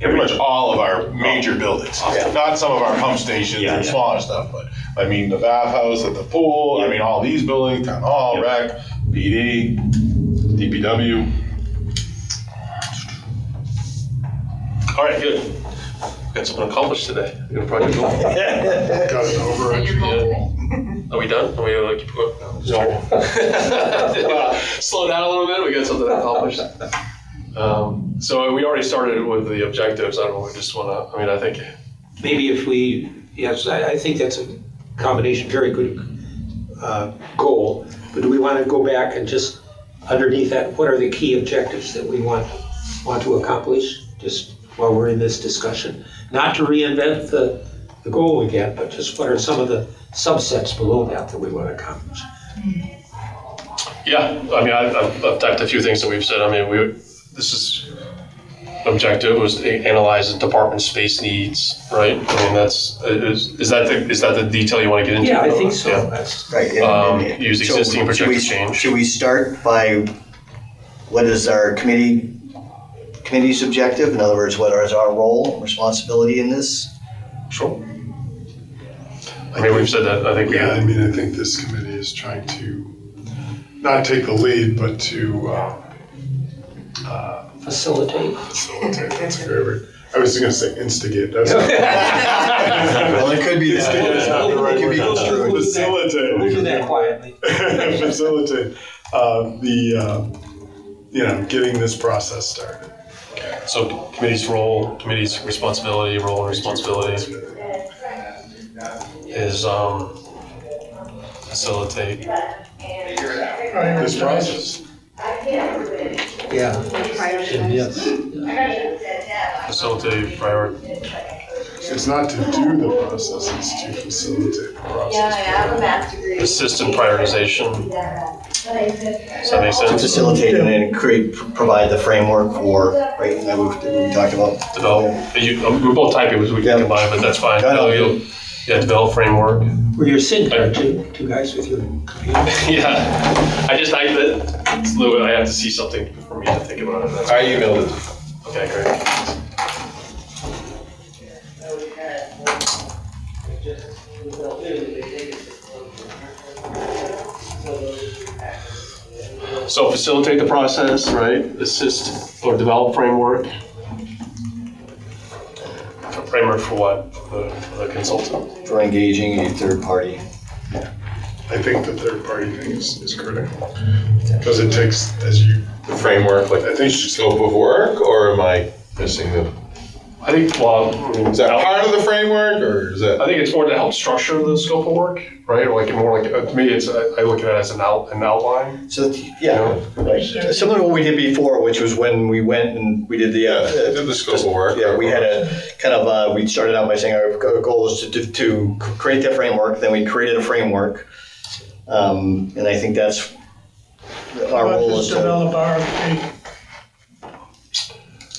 pretty much all of our major buildings. Not some of our pump stations and smaller stuff, but I mean the bathhouse at the pool, I mean all these buildings, town hall, rec, PD, DPW. All right, good. We got something accomplished today. We got a project goal. Got it over. Are we done? Are we keep going? No. Slow down a little bit. We got something accomplished. So we already started with the objectives. I don't know. We just want to. I mean, I think Maybe if we, I think that's a combination, very good goal. But do we want to go back and just underneath that, what are the key objectives that we want to accomplish? Just while we're in this discussion, not to reinvent the goal again, but just what are some of the subsets below that we want to accomplish? Yeah, I mean, I've typed a few things that we've said. I mean, this is objective was to analyze the department space needs, right? I mean, is that the detail you want to get into? Yeah, I think so. Yeah. That's Right. Use existing projected change. Should we start by what is our committee's objective? In other words, what is our role and responsibility in this? Sure. I mean, we've said that. I think I think this committee is trying to not take the lead, but to facilitate. That's a great word. I was going to say instigate. That's Well, it could be that. Instigate is not the right It could word. be construed. Facilitate. We'll do that quietly. Facilitate getting this process started. So committee's role, committee's responsibility, role and responsibility is facilitate. This process. Yeah. Yes. Facilitate, priority. It's not to do the process, it's to facilitate the process. Assist in prioritization. Does that make To sense? facilitate and then provide the framework for, right, that we talked about. Develop. We're both typing, we can combine, but that's fine. Got it. Yeah, develop framework. Were your SID card two guys with your computer? Yeah. I have to see something for me to think about it. That's I emailed it. okay, great. So facilitate the process, right? Assist or develop framework. A framework for what? For the consultant. For engaging a third party. I think the third party thing is critical. Because it takes, The framework, like I think scope of work, or am I missing the? I think, Is that part of the framework, or is that? I think it's more to help structure the scope of work, right? Or more like, to me, I look at it as an outline. So, yeah, right. Similar to what we did before, which was when we went and we did the. Did the scope of work. Yeah, we had a kind of, we started out by saying our goal is to create that framework, then we created a framework. And I think that's our role is Just to. develop RFP.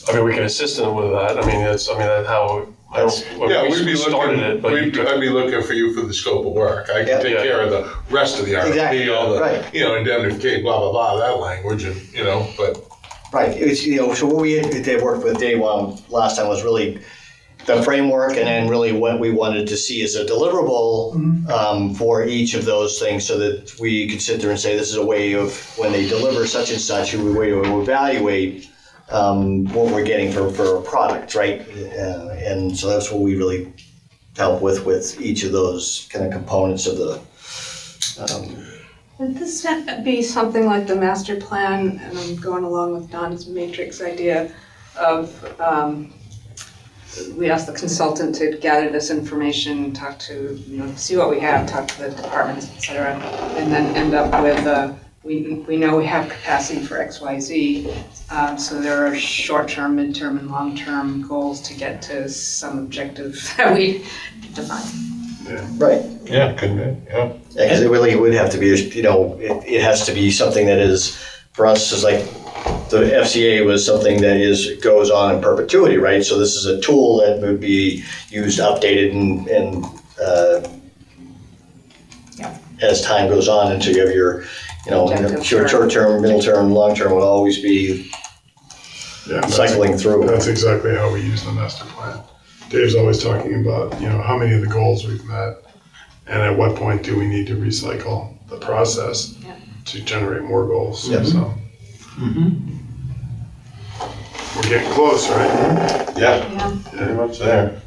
I mean, we can assist them with that. That's how, We'd be we started it, but I'd be looking for you for the scope of work. I can take Yeah. care of the rest of the RFP, Exactly, all the, right. indemnification, blah, blah, blah, that language, and, but. Right, it's, so what we did work with Dave on last time was really the framework and then really what we wanted to see as a deliverable for each of those things so that we could sit there and say, this is a way of, when they deliver such and such, a way to evaluate what we're getting for a product, right? And so that's what we really help with each of those kind of components of the. Would this be something like the master plan, and I'm going along with Don's matrix idea of, we ask the consultant to gather this information, talk to, see what we have, talk to the departments, et cetera, and then end up with, we know we have capacity for X, Y, Z, so there are short-term, mid-term, and long-term goals to get to some objective that we define. Right. Yeah, couldn't it? Yeah. Because it really would have to be, it has to be something that is, for us, is like, the FCA was something that goes on in perpetuity, right? So this is a tool that would be used, updated, and as time goes on until you have your, short-term, middle-term, long-term would always be cycling through. That's exactly how we use the master plan. Dave's always talking about, how many of the goals we've met, and at what point do we need to recycle the process to generate more goals. Yep. So we're getting close, right? Yeah, pretty much there.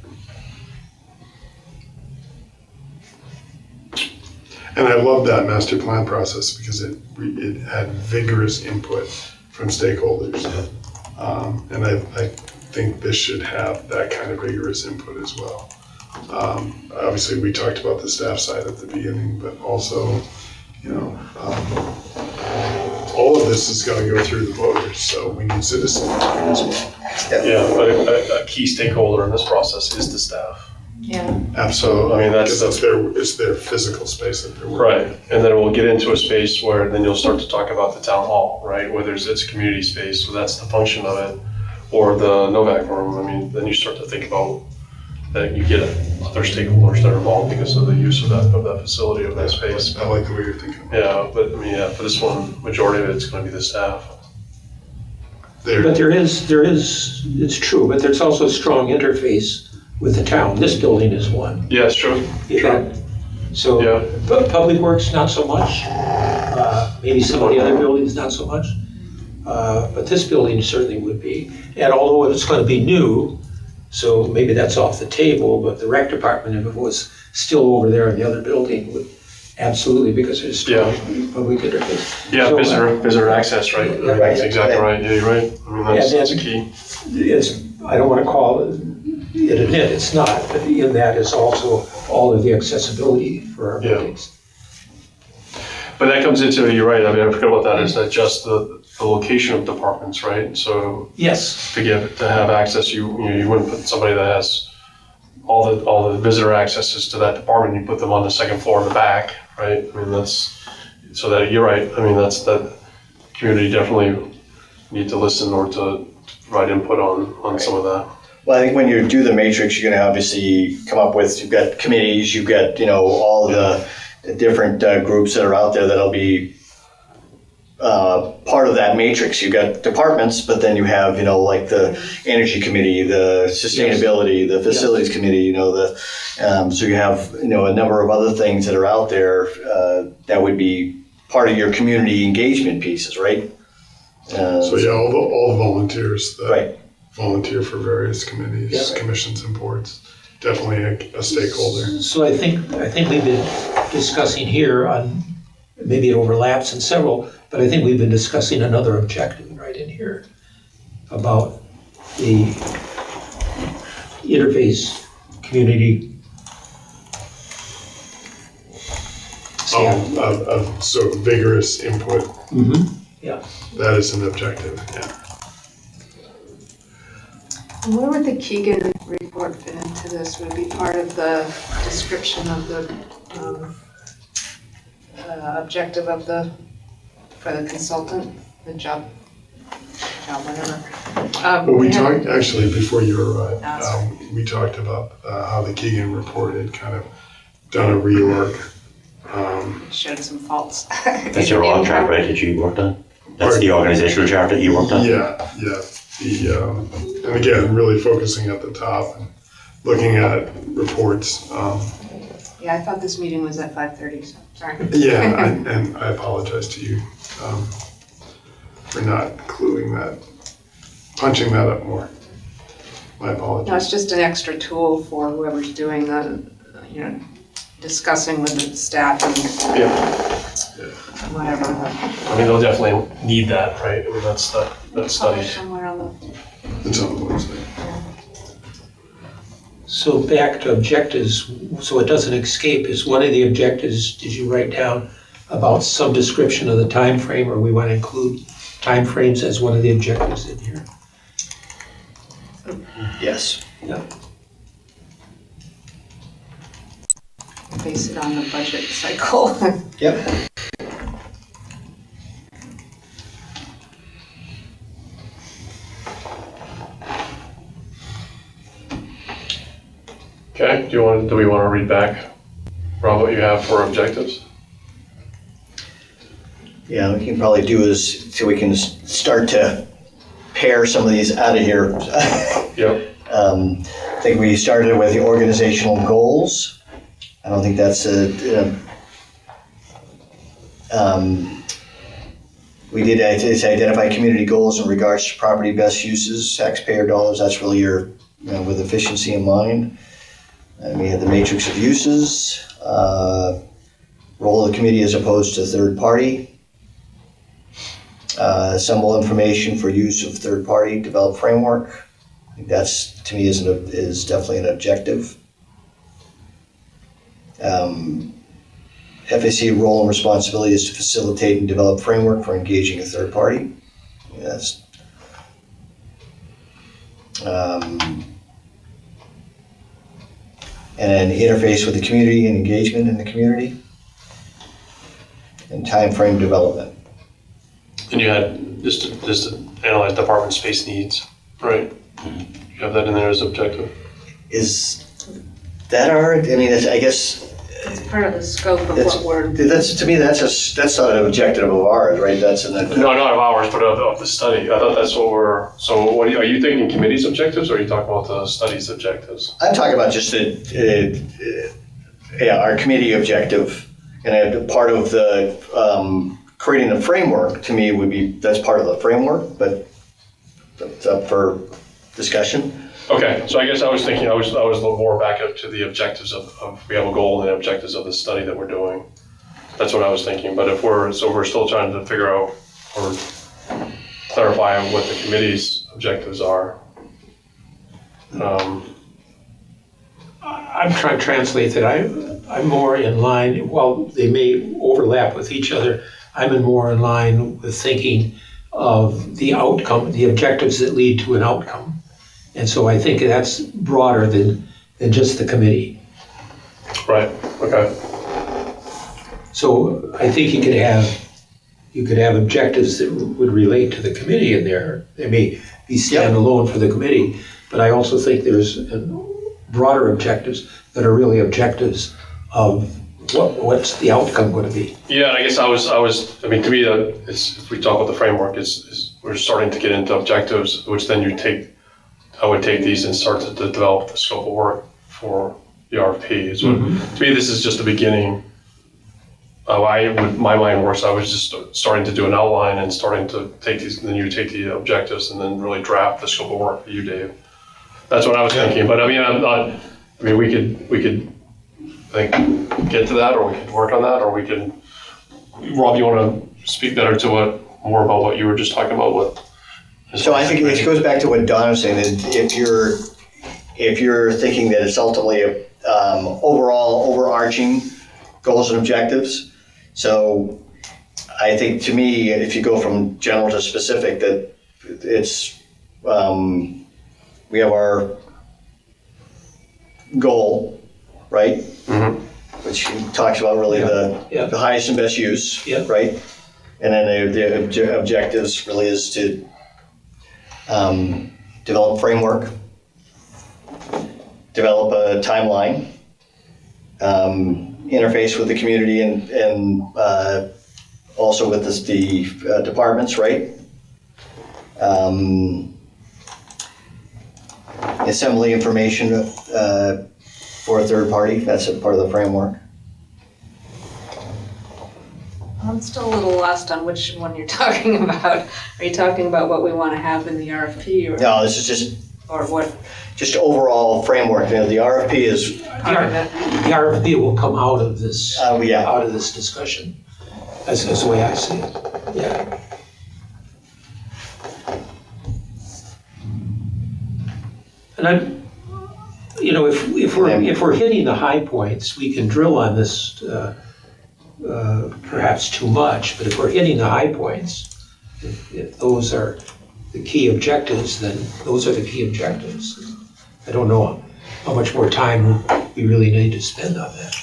And I love that master plan process because it had vigorous input from stakeholders. And I think this should have that kind of vigorous input as well. Obviously, we talked about the staff side at the beginning, but also, all of this is going to go through the voters, so we need citizen input as well. Yeah, but a key stakeholder in this process is the staff. Yeah. Absolutely. That's it's their physical space that they're working. Right, and then we'll get into a space where then you'll start to talk about the town hall, right? Whether it's a community space, so that's the function of it, or the Novak room. Then you start to think about that you get other stakeholders that are involved because of the use of that facility, of that space. I like the way you're thinking. Yeah, but for this one, majority of it's going to be the staff. But there is, it's true, but there's also a strong interface with the town. This building is one. Yeah, it's true. So, Yeah. but Public Works, not so much. Maybe some of the other buildings, not so much. But this building certainly would be. And although it's going to be new, So maybe that's off the table, but the rec department, if it was still over there in the other building, would absolutely, because there's strong public interface. Yeah, So, visitor access, right? Yeah, That's exactly right. Yeah, you're right. I mean, that's a key. I don't want to call it a nit, it's not, but in that is also all of the accessibility for our buildings. But that comes into, you're right, I mean, I forgot about that, is that just the location of departments, right? So Yes, to have access, you wouldn't put somebody that has all the visitor accesses to that department, you put them on the second floor in the back, right? I mean, that's, so that, you're right, I mean, that's, that community definitely need to listen or to provide input on some of that. Well, I think when you do the matrix, you're going to obviously come up with, you've got committees, you've got, all the different groups that are out there that'll be part of that matrix. You've got departments, but then you have, like the energy committee, the sustainability, the facilities committee, so you have, a number of other things that are out there that would be part of your community engagement pieces, right? So yeah, all the volunteers that Right. volunteer for various committees, commissions, and boards, definitely a stakeholder. so I think we've been discussing here on, maybe it overlaps in several, but I think we've been discussing another objective right in here about the interface community. Of so vigorous input. Yeah. That is an objective, yeah. Where would the Keegan report fit into this? Would it be part of the description of the objective of for the consultant, the job whatever? Well, we talked, actually, before you arrived, That's we talked about how the Keegan report had kind of done a reorg. Showed some faults. That's your org chart, right, that you worked on? That's the organizational chart that you worked on? Yeah. And again, really focusing at the top and looking at reports. Yeah, I thought this meeting was at 5:30, so sorry. Yeah, and I apologize to you for not punching that up more. My apologies. No, it's just an extra tool for whoever's doing the, discussing with the staff and whatever. I mean, they'll definitely need that, right? I mean, that's study. Somewhere on the. It's on the website. So back to objectives, so it doesn't escape, is one of the objectives, did you write down about some description of the time frame, or we want to include time frames as one of the objectives in here? Yes. Yeah. Base it on the budget cycle. Yep. Okay, do we want to read back, Rob, what you have for objectives? Yeah, we can probably do is so we can start to pare some of these out of here. Yep. I think we started with the organizational goals. I don't think that's we did identify community goals in regards to property best uses, taxpayer dollars. That's really your, with efficiency in mind. And we had the matrix of uses, role of the committee as opposed to third party, assemble information for use of third party, develop framework. I think that's, to me, is definitely an objective. FAC role and responsibility is to facilitate and develop framework for engaging a third party. That's and interface with the community and engagement in the community, and time frame development. And you had just to analyze department space needs, right? You have that in there as objective. Is that hard? I mean, I guess It's part of the scope of what we're. that's, to me, that's not an objective of ours, right? That's an No, not of ours, but of the study. I thought that's what so what are you thinking committee's objectives, or are you talking about the study's objectives? I'm talking about just our committee objective, and part of the creating a framework, to me, would be, that's part of the framework, but it's up for discussion. Okay, so I guess I was thinking, I was a little more back up to the objectives of we have a goal and the objectives of the study that we're doing. That's what I was thinking, but if we're still trying to figure out or clarify what the committee's objectives are. I'm trying to translate that. I'm more in line, while they may overlap with each other, I'm more in line with thinking of the outcome, the objectives that lead to an outcome. And so I think that's broader than just the committee. Right, okay. So I think you could have objectives that would relate to the committee in there. They may be standalone for the committee, but I also think there's broader objectives that are really objectives of what's the outcome going to be. Yeah, and I guess I mean, to me, if we talk about the framework, is we're starting to get into objectives, which then I would take these and start to develop the scope of work for the RFP. So to me, this is just the beginning. My mind works, I was just starting to do an outline and starting to take these, then you take the objectives and then really draft the scope of work for you, Dave. That's what I was thinking, but I mean, we could I think get to that, or we could work on that, or we could, Rob, you want to speak better to more about what you were just talking about? So I think it goes back to what Don was saying, that if you're thinking that it's ultimately overall overarching goals and objectives, so I think to me, if you go from general to specific, that it's, we have our goal, right? Mm-hmm. Which talks about really the highest and best use, right? And then the objectives really is to develop a framework, develop a timeline, interface with the community and also with the departments, right? Assembly information for a third party, that's a part of the framework. I'm still a little lost on which one you're talking about. Are you talking about what we want to have in the RFP, or? No, this is just, or what? Just overall framework. You know, the RFP is. The RFP will come out of this. Out of this discussion. That's the way I see it. Yeah. And if we're hitting the high points, we can drill on this perhaps too much. But if we're hitting the high points, if those are the key objectives, then those are the key objectives. I don't know how much more time we really need to spend on that.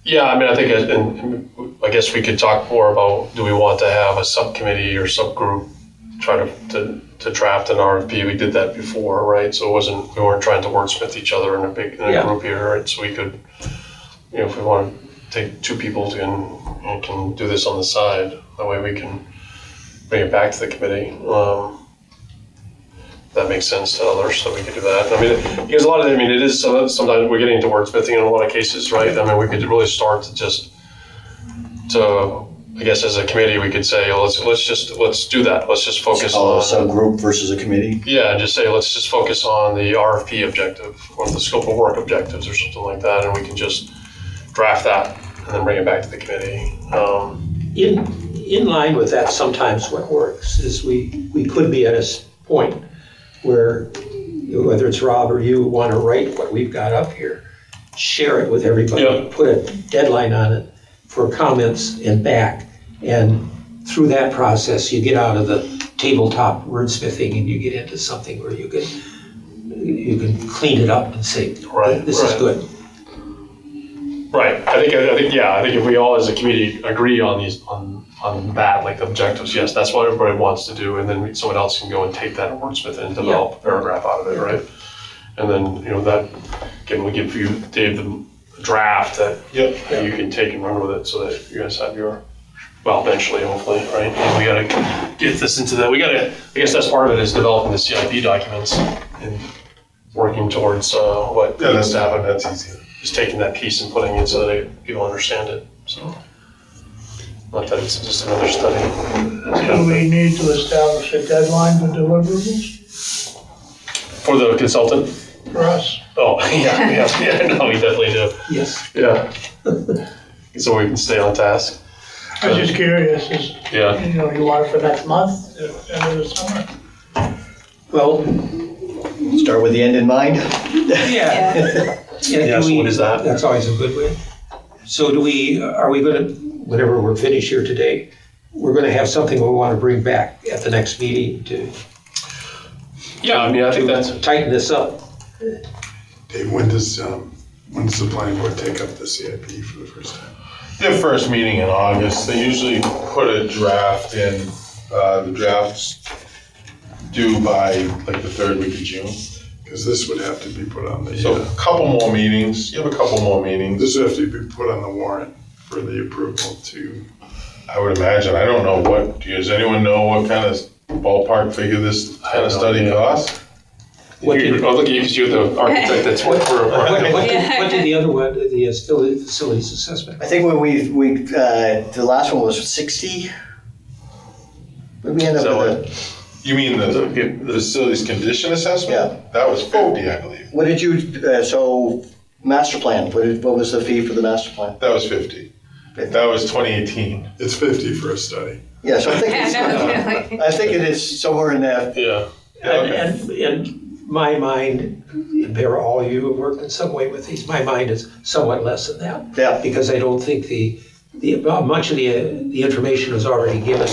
Yeah, I mean, I think, and I guess we could talk more about, do we want to have a subcommittee or subgroup try to draft an RFP? We did that before, right? So we weren't trying to wordsmith each other in a group here, right? So we could, if we want to take two people and can do this on the side, that way we can bring it back to the committee. That makes sense to others, so we could do that. I mean, because it is sometimes we're getting into wordsmithing in a lot of cases, right? I mean, we could really start I guess as a committee, we could say, let's do that. Let's just focus on a subgroup versus a committee. Yeah, and just say, let's just focus on the RFP objective or the scope of work objectives or something like that, and we can just draft that and then bring it back to the committee. In line with that, sometimes what works is we could be at a point where, whether it's Rob or you, want to write what we've got up here, share it with everybody, put a deadline on it for comments and back. And through that process, you get out of the tabletop wordsmithing and you get into something where you can clean it up and say, this is good. Right. I think if we all as a committee agree on that, like the objectives, yes, that's what everybody wants to do, and then someone else can go and take that and wordsmith and develop a paragraph out of it, right? And then that again, we give you, Dave, the draft that you can take and run with it, so that you guys have eventually, hopefully, right? And we gotta get this into that. I guess that's part of it, is developing the CIP documents and working towards what needs to happen. That's easy. Just taking that piece and putting it so that people understand it. So, not that it's just another study. Do we need to establish a deadline for deliverables? For the consultant? for us. Oh, yeah, no, we definitely do. Yes. Yeah. So we can stay on task. I was just curious, Yeah. you want it for next month, end of the summer? Well, Start with the end in mind. yeah. Yes, what is that? That's always a good way. So are we gonna, whenever we're finished here today, we're gonna have something we wanna bring back at the next meeting to Yeah, I mean, I think that's, tighten this up? Dave, when does the planning board take up the CIP for the first time? Their first meeting in August, they usually put a draft in, the draft's due by like the third week of June. Because this would have to be put on the, So a couple more meetings, you have a couple more meetings. this would have to be put on the warrant for the approval to, I would imagine, I don't know does anyone know what kind of ballpark figure this kind of study costs? I'll look at you because you're the architect that's worked for. What did the other one, the facilities assessment? I think when the last one was 60. What did we end Is up that with? You mean the facilities condition assessment? Yeah. That was 50, I believe. What did you, so master plan, what was the fee for the master plan? That was 50. That was 2018. it's 50 for a study. Yeah, so I think Yeah, I think it is somewhere in that. Yeah. And in my mind, and Bear, all of you have worked in some way with these, my mind is somewhat less than that. Yeah. Because I don't think much of the information was already given.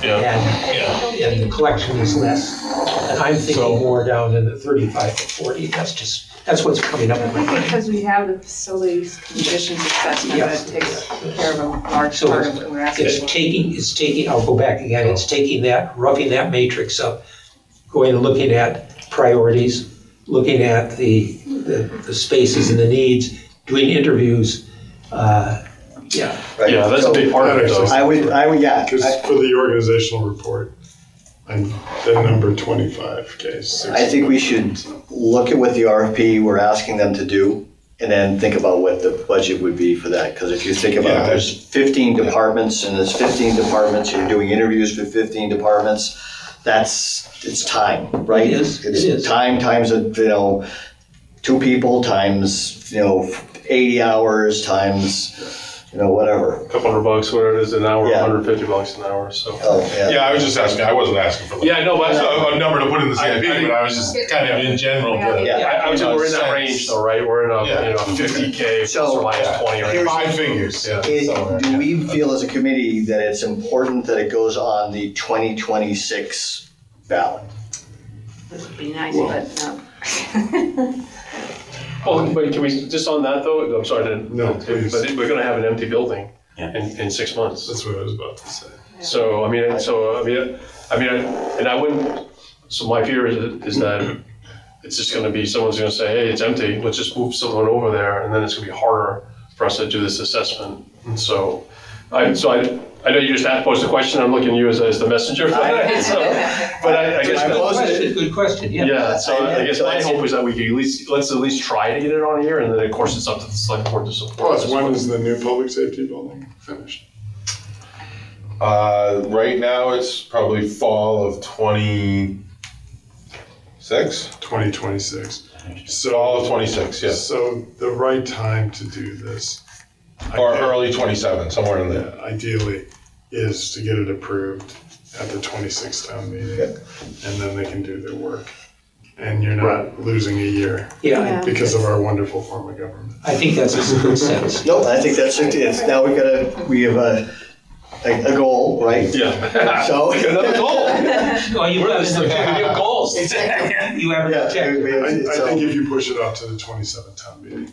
Yeah. And the collection is less. And I'm thinking more down in the 35 to 40. That's what's coming up in my mind. Because we have the facilities conditions assessment Yes. that takes care of a large So part of what we're asking for. It's taking, I'll go back again, it's taking that, roughing that matrix up, going and looking at priorities, looking at the spaces and the needs, doing interviews. Yeah. Right. Yeah, that's a big part of it though. I would, yeah. Because for the organizational report, the number 25K is 60. I think we should look at what the RFP we're asking them to do and then think about what the budget would be for that. Because if you think about Yeah, there's 15 departments and there's 15 departments, you're doing interviews for 15 departments, it's time, right? It is. It's time times, 2 people times, 80 hours times, whatever. A couple $100, whatever it is an hour, Yeah. $150 an hour, so. Oh, Yeah, I was just asking, I wasn't asking for Yeah, I know, but a number to put in the CIP, I- but I was just kind of in general. Yeah. I would say we're in that sense. range though, right? We're in a 50K plus So- or minus 20 range. 5 figures. Do we feel as a committee that it's important that it goes on the 2026 ballot? This would be nice, but no. Well, but can we, just on that though, I'm sorry to, No, please. but we're gonna have an empty building Yeah. in 6 months. That's what I was about to say. So, so my fear is that it's just gonna be, someone's gonna say, hey, it's empty, let's just move someone over there, and then it's gonna be harder for us to do this assessment. And so, I know you just posed a question, I'm looking at you as the messenger for that, so, but I guess. Good question, yeah. Yeah, so I guess my that's hope is that we can let's at least try to get it on here, and then of course it's up to the select board to support Plus, us. when is the new public safety building finished? Right now, it's probably fall of 26? 2026. Fall of 26, yes. So the right time to do this, Or early 27, somewhere in there. ideally, is to get it approved at the 26th town meeting. And then they can do their work. And you're not losing a year Yeah, because of our wonderful form of government. I think that's a good sense. No, I think that's it. Now we have a goal, right? Yeah. So. Another goal. Well, you have goals. You have an Yeah, objective. I think if you push it up to the 27th town meeting,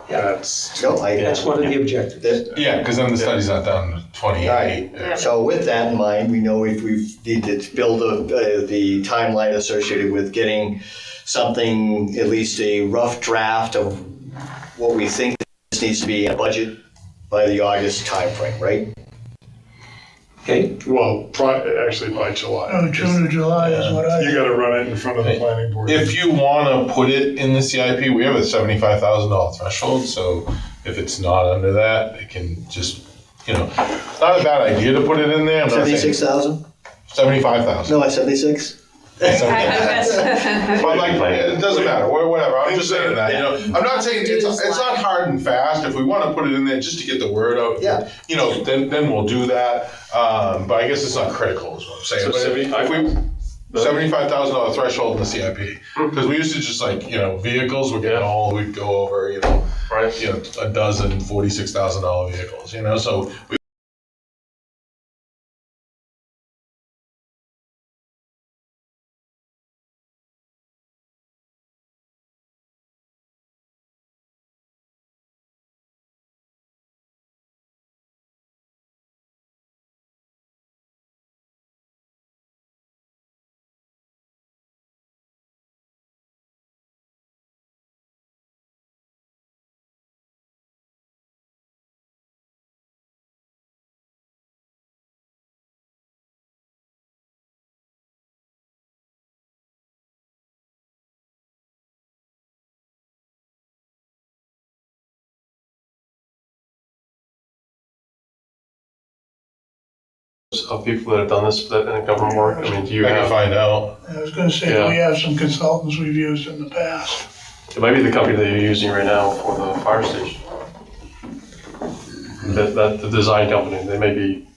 that's, That's one of the objectives. Yeah, because then the study's not done to 28. Right. So with that in mind, we know if we need to build the timeline associated with getting something, at least a rough draft of what we think this needs to be in a budget by the August timeframe, right? Okay, well, actually by July. Oh, June or July is what I. You gotta run it in front of the planning board. If you want to put it in the CIP, we have a $75,000 threshold, so if it's not under that, it can just, not a bad idea to put it in there. I'm not saying 76,000? 75,000. No, at 76? But like, it doesn't matter, whatever, I'm just saying that, I'm not saying, it's not hard and fast, if we wanna put it in there just to get the word out. Yeah. Then we'll do that, but I guess it's not critical, is what I'm saying. So But if we, $75,000 threshold in the CIP, because we used to just vehicles, we're getting old, we'd go over, Right. a dozen $46,000 vehicles, so we of people that have done this in government work? I mean, do you I can have? find out. I was gonna say, Yeah. we have some consultants we've used in the past. It might be the company that you're using right now for the fire station. That the design company. They may be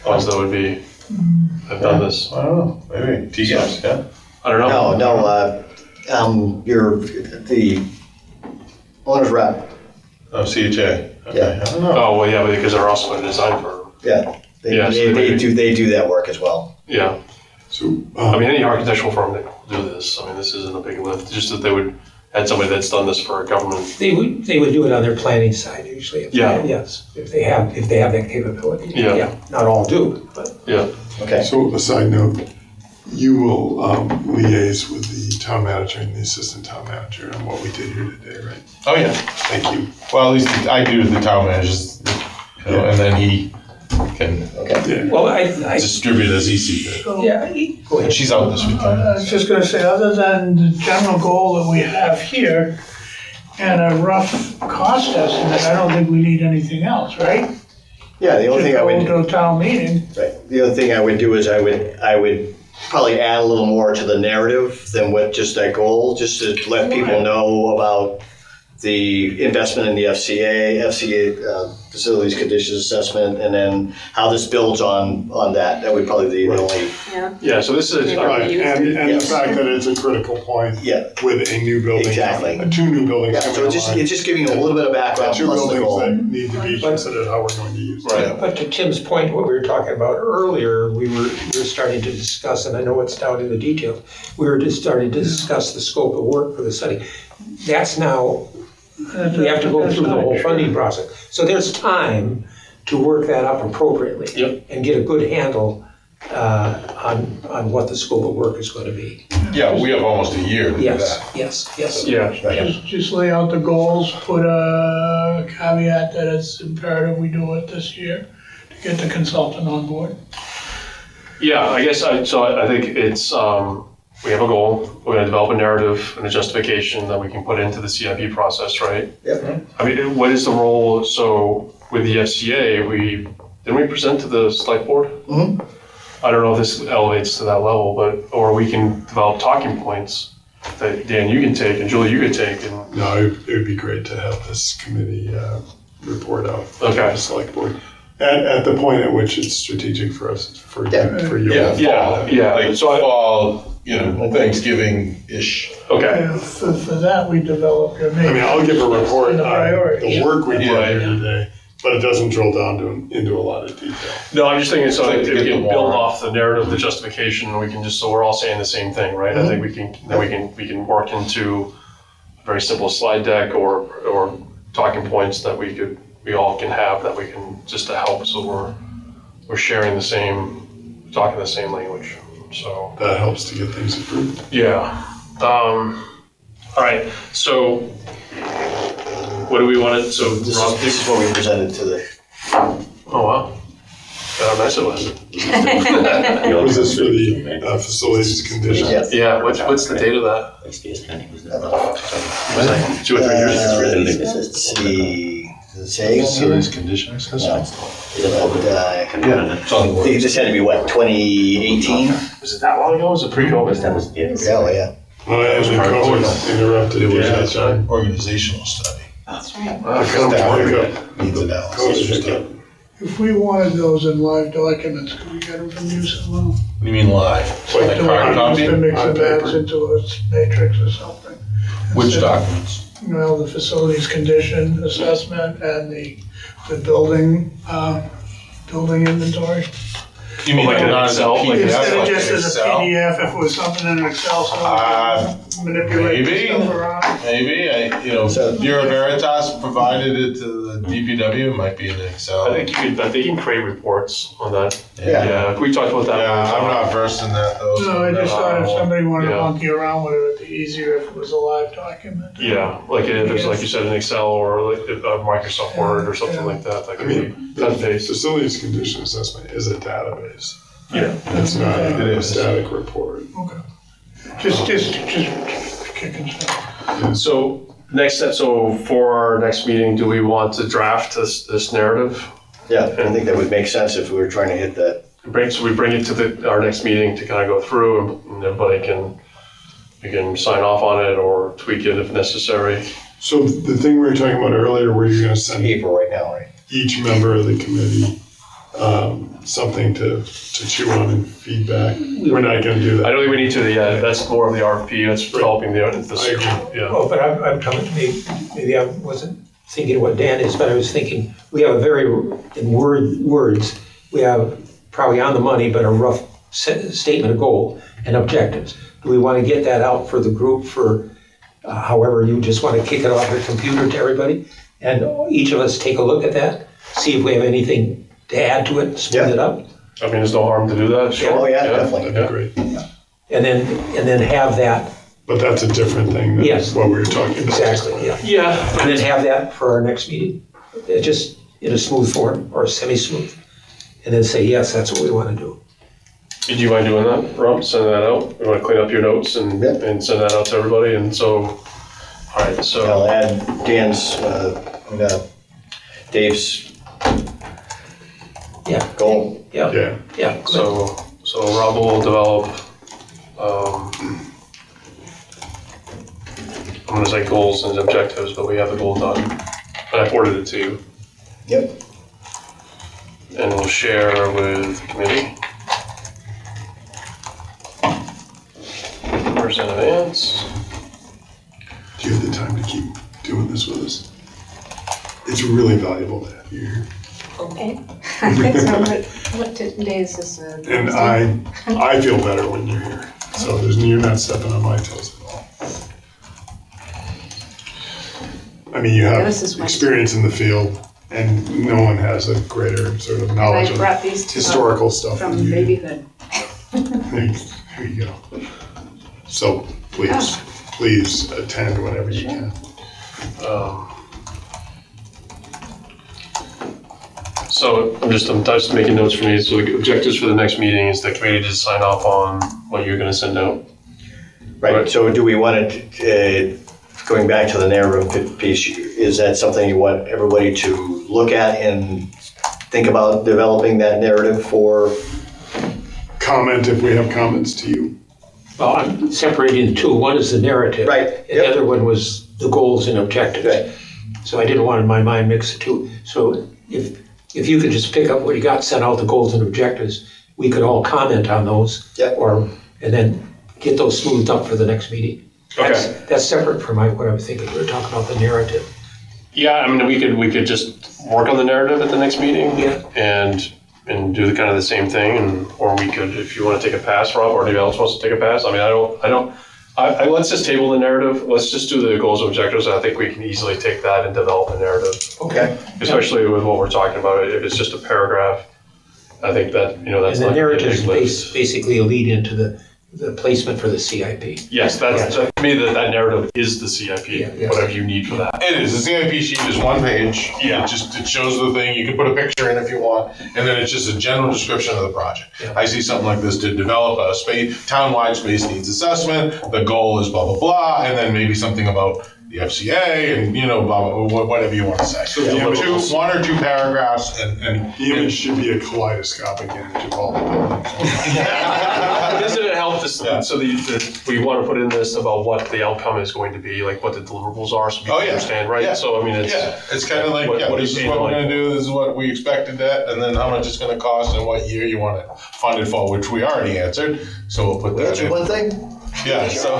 ones that would be have done this. I don't know, maybe, TGS, yeah? I don't know. You're the owner's rep. Oh, CHA, okay, Yeah. I don't know. Oh well, yeah, but because they're also a design firm. Yeah. They, Yeah, so they, they- they do that work as well. Yeah. So, I mean, any architectural firm that will do this. I mean, this isn't a big lift. Just that they would had somebody that's done this for a government. They would do it on their planning side usually. Yeah. Yes, if they have that capability. Yeah. Not all do, but. Yeah. Okay. so a side note, you will liaise with the town manager and the assistant town manager on what we did here today, right? Oh, yeah. Thank you. Well, at least I do the town managers, and then he can Okay. Well, I distribute as he sees fit. So, go ahead. She's out this I weekend. was just gonna say, other than the general goal that we have here and a rough cost estimate, I don't think we need anything else, right? Yeah, the only thing I would. Just go to a town meeting. Right. The other thing I would do is I would probably add a little more to the narrative than what just that goal, just to let people know about the investment in the FCA facilities conditions assessment, and then how this builds on that. That would probably be the only. Yeah. Yeah. So this is. Right, and the Yes. fact that it's a critical point Yeah. with a new building. Exactly. Two new buildings Yeah. coming So it's just giving you a little bit of background Two plus the buildings goal. that need to be considered how we're going to use it. Right. But to Tim's point, what we were talking about earlier, we were starting to discuss, and I know it's down in the details, we were just starting to discuss the scope of work for the study. That's now, we have to go through the whole funding process. So there's time to work that up appropriately. Yep. And get a good handle on what the scope of work is going to be. Yeah, we have almost a year to do Yes, that. yes. Yeah. Just lay out the goals, put a caveat that it's imperative we do it this year to get the consultant on board. Yeah. I guess I think it's we have a goal. We're going to develop a narrative and a justification that we can put into the CIP process, right? Yep. I mean, what is the role? So with the FCA, didn't we present to the select board? Mhm. I don't know if this elevates to that level, or we can develop talking points that Dan you can take and Julie you could take, and No, it would be great to have this committee report out to Okay. the select board at the point at which it's strategic for us, for you. Yeah. yeah. Like So fall, Thanksgiving-ish. okay, And for that, we develop your. I mean, I'll give a report The on priorities. the work we did Yeah. here today, but it doesn't drill down into a lot of detail. no, I'm just thinking so Like if to we get the can build warrant. off the narrative, the justification, we can so we're all saying the same thing, right? I think we can work into a very simple slide deck or talking points that we all can have that we can just to help so we're sharing talking the same language. So That helps to get things approved. yeah. All right. So what do we want to? So This Rob, is what we presented to the. oh wow, how nice it was. Was this for the facilities condition? Yes. Yeah. What's the date of that? It was like 2 or 3 years ago. Let's see. Does it say? Facilities condition No. assessment. This had to be what, 2018? Was it that long ago? Was it pre-COVID? That was, it was. Yeah, well, yeah. Well, as we interrupted. It was yeah, that's an organizational study. That's right. That needs analysis. If we wanted those in live documents, could we get them from you somehow? What do you mean live? Like hard copy? To mix On the maps paper. into a matrix or something. Which documents? Well, the facilities condition assessment and the building, building inventory. You mean Like an not as a Excel, like PDF, Instead of like just an as a Excel? PDF, if it was something in an Excel, so we could manipulate the maybe. stuff around. Maybe, So- Bureau Veritas provided it to the DPW, it might be in Excel. I think you can create reports on that. Yeah. Yeah, we talked about that. Yeah, I'm not versed in that though. No, I just thought if somebody wanted to Yeah. monkey around with it, it'd be easier if it was a live document. Yeah, like if it's like you said, an Excel or like a Microsoft Word or something Yeah. like that. That I could be mean, cut and paste. facilities condition assessment is a database. Yeah. It's not It a is. static report. Okay. Just kicking stuff. So next step, so for our next meeting, do we want to draft this narrative? Yeah, I think that would make sense if we were trying to hit that. So we bring it to our next meeting to kind of go through and everybody we can sign off on it or tweak it if necessary. So the thing we were talking about earlier, where you're gonna send April right now, right? each member of the committee something to chew on and feedback. We're not gonna do I that. don't think we need to, yeah, that's more of the RFP, that's developing the, I agree. yeah. Oh, but I'm coming, maybe I wasn't thinking what Dan is, but I was thinking, we have a very, in words, we have probably on the money, but a rough statement of goal and objectives. Do we want to get that out for the group for however you just want to kick it off your computer to everybody? And each of us take a look at that, see if we have anything to add to it, smooth Yeah. it up, I mean, there's no harm to do that, sure. Oh, yeah, definitely. That'd be great. and then have that, But that's a different thing than Yes. what we were talking about. exactly, yeah. Yeah, And then have that for our next meeting, just in a smooth form or semi-smooth. And then say, yes, that's what we want to do. do you mind doing that, Rob, send that out? You want to clean up your notes and Yeah. send that out to everybody, and so, all right, I'll so, add Dan's, Dave's Yeah, goal. yeah, Yeah, yeah. good. so Rob will develop, I'm gonna say goals and objectives, but we have the goal done. And I forwarded it to you, Yep. and we'll share with the committee. Where's in advance? do you have the time to keep doing this with us? It's really valuable to have you here. Okay. So what day is this? And I feel better when you're here. So you're not stepping on my toes at all. I mean, you have this is my- experience in the field, and no one has a greater sort of knowledge I of brought these two historical stuff from than you do. babyhood. There you go. So please attend whenever you can. So I'm just making notes for me. So the objectives for the next meeting is the committee to sign off on what you're gonna send out. Right, so do we want to, going back to the narrative piece, is that something you want everybody to look at and think about developing that narrative for? Comment if we have comments to you. Well, I'm separating the two. One is the narrative. Right, And the yep. other one was the goals and objectives. Right. So I didn't want in my mind mix the two. So if you could just pick up what you got, send out the goals and objectives, we could all comment on those. Yep. And then get those smoothed up for the next meeting. That's separate from what I was thinking. We were talking about the narrative. Yeah, I mean, we could just work on the narrative at the next meeting. Yeah. And do the kind of the same thing, or we could, if you want to take a pass, Rob, or anybody else wants to take a pass. I mean, let's just table the narrative. Let's just do the goals and objectives. I think we can easily take that and develop a narrative, Okay. especially with what we're talking about. If it's just a paragraph, I think that, that's And the not gonna be a narrative big is lift. basically a lead into the placement for the CIP. Yes, to me, that narrative is the CIP, Yeah, yes. whatever you need for that. It is. The CIP sheet is one page. Yeah. It shows the thing. You can put a picture in if you want, and then it's just a general description of the project. Yeah. I see something like this to develop a town-wide space needs assessment. The goal is blah blah blah, and then maybe something about the FCA and, blah, blah, whatever you want to say. So the image- One or two paragraphs and The image should be a kaleidoscopic image of all the buildings. Doesn't it help Yeah. so we want to put in this about what the outcome is going to be, like what the deliverables are, so people understand, right? Yeah. So I mean, it's kind of like, what this is is paid what we're like? going to do, this is what we expected that, and then how much it's going to cost and what year you want to fund it for, which we already answered, so we'll put that Answer in. one thing? Yeah, so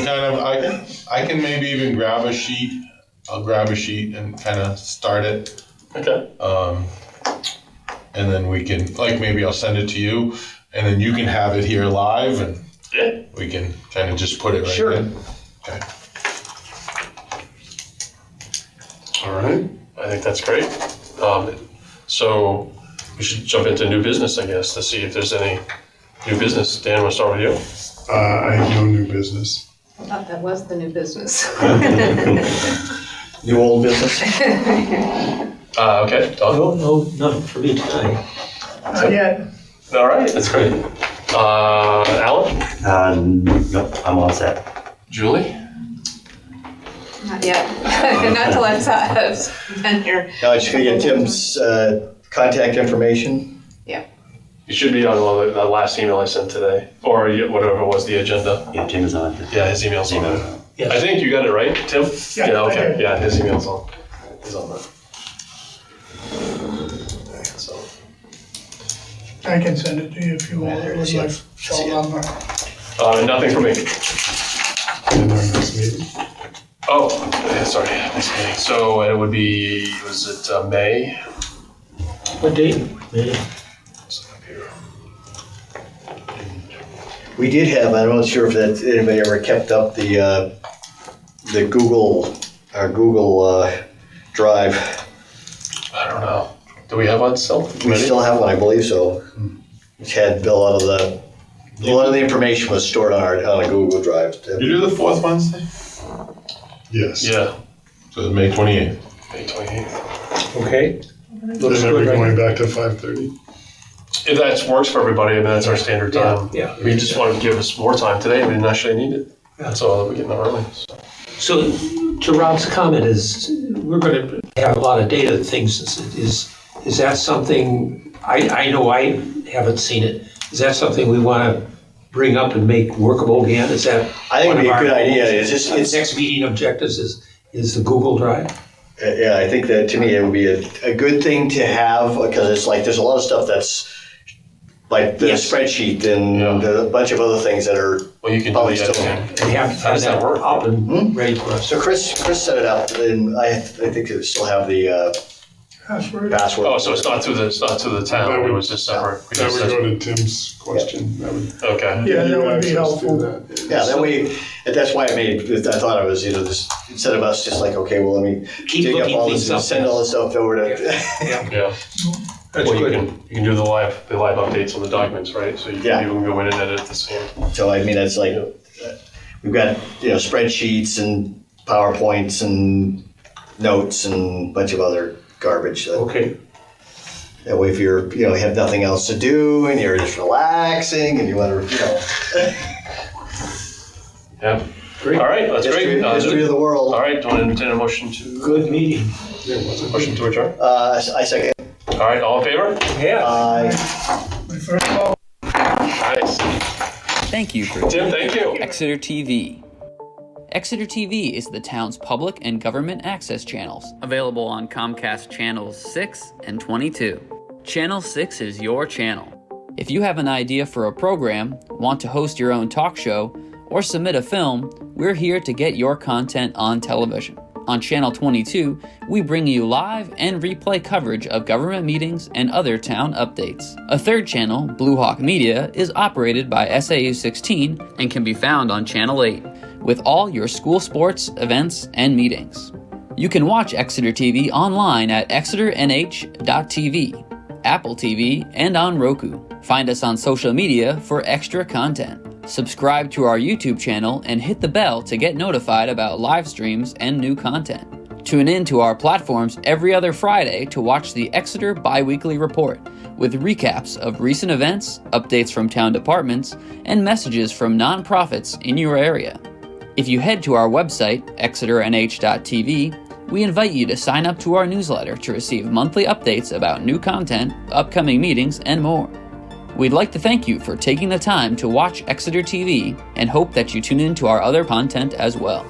kind of, I can maybe even grab a sheet, I'll grab a sheet and kind of start it. Okay. And then we can, maybe I'll send it to you, and then you can have it here live, and we can kind of just put it right in. Okay. All right. I think that's great. So we should jump into new business, I guess, to see if there's any new business. Dan, want to start with you? I have no new business. I thought that was the new business. New old business? Okay, Don? No, none for me tonight. Not yet. All right, that's great. Alan? Nope, I'm all set. Julie? Not yet. Not till I've been here. Now, I'm just gonna get Tim's contact information. You should be on the last email I sent today, or whatever it was, the agenda. Yeah, Tim is on. Yeah, his email's on. Yes. I think you got it right, Tim? Yeah, I okay. did. Yeah, his email's on. He's on that. So, I can send it to you if you want. there it With is, my yeah. cell number. nothing for me. In our next meeting. Oh, yeah, sorry. Next meeting. So it would be, was it May? What date? May? It's up here. We did have, I'm not sure if that anybody ever kept up the our Google Drive. I don't know. Do we have one still? We still have one, I believe so. Which had a lot of the information was stored on a Google Drive. You do the fourth Wednesday? Yes. Yeah, So it's May 28th. May 28th. Okay. Then Looks are good we right going now. back to 5:30? If that works for everybody, I mean, that's our standard time. Yeah. We just want to give us more time today. We didn't actually need it. Yeah. That's all that we're getting up early. So. So to Rob's comment is, we're going to have a lot of data things. Is that something, I know I haven't seen it. Is that something we want to bring up and make workable again? Is that? I think one it'd be of a our good idea. goals? It's just, Next meeting objectives is the Google Drive. yeah, I think that to me it would be a good thing to have, because it's like there's a lot of stuff that's like the Yes. spreadsheet and Yeah. a bunch of other things that are Well, you can do probably the still. editing. We have to How have does that that work? up and ready for us. So Chris set it up, and I think it still have the Password. password. Oh, so it's not to the town. It was just separate. We That just would said- go to Tim's question. That would Okay. Yeah, that give you would be access to helpful. that. Yeah, that way, that's why I thought it was, just instead of us just like, okay, well, let me Keep dig up looking all things this and up. send all this stuff over to. Yeah. That's Well, good. you can do the live updates on the documents, right? So you Yeah. can go in and edit the same. So I mean, it's like, we've got, spreadsheets and PowerPoints and notes and a bunch of other garbage. Okay. That way if you're, have nothing else to do and you're just relaxing and you want to, Yeah. Great. All right, that's history, great. history of the world. All right, do you want to entertain a motion to Good meeting. motion to adjourn? I second. All right, all in favor? Yeah. My first call. Nice. Thank you for Tim, thank you. Exeter TV. Exeter TV is the town's public and government access channels, available on Comcast Channels 6 and 22. Channel 6 is your channel. If you have an idea for a program, want to host your own talk show, or submit a film, we're here to get your content on television. On Channel 22, we bring you live and replay coverage of government meetings and other town updates. A third channel, Blue Hawk Media, is operated by SAU 16 and can be found on Channel 8, with all your school sports, events, and meetings. You can watch Exeter TV online at exeternh.tv, Apple TV, and on Roku. Find us on social media for extra content. Subscribe to our YouTube channel and hit the bell to get notified about live streams and new content. Tune in to our platforms every other Friday to watch the Exeter Biweekly Report, with recaps of recent events, updates from town departments, and messages from nonprofits in your area. If you head to our website, exeternh.tv, we invite you to sign up to our newsletter to receive monthly updates about new content, upcoming meetings, and more. We'd like to thank you for taking the time to watch Exeter TV and hope that you tune in to our other content as well.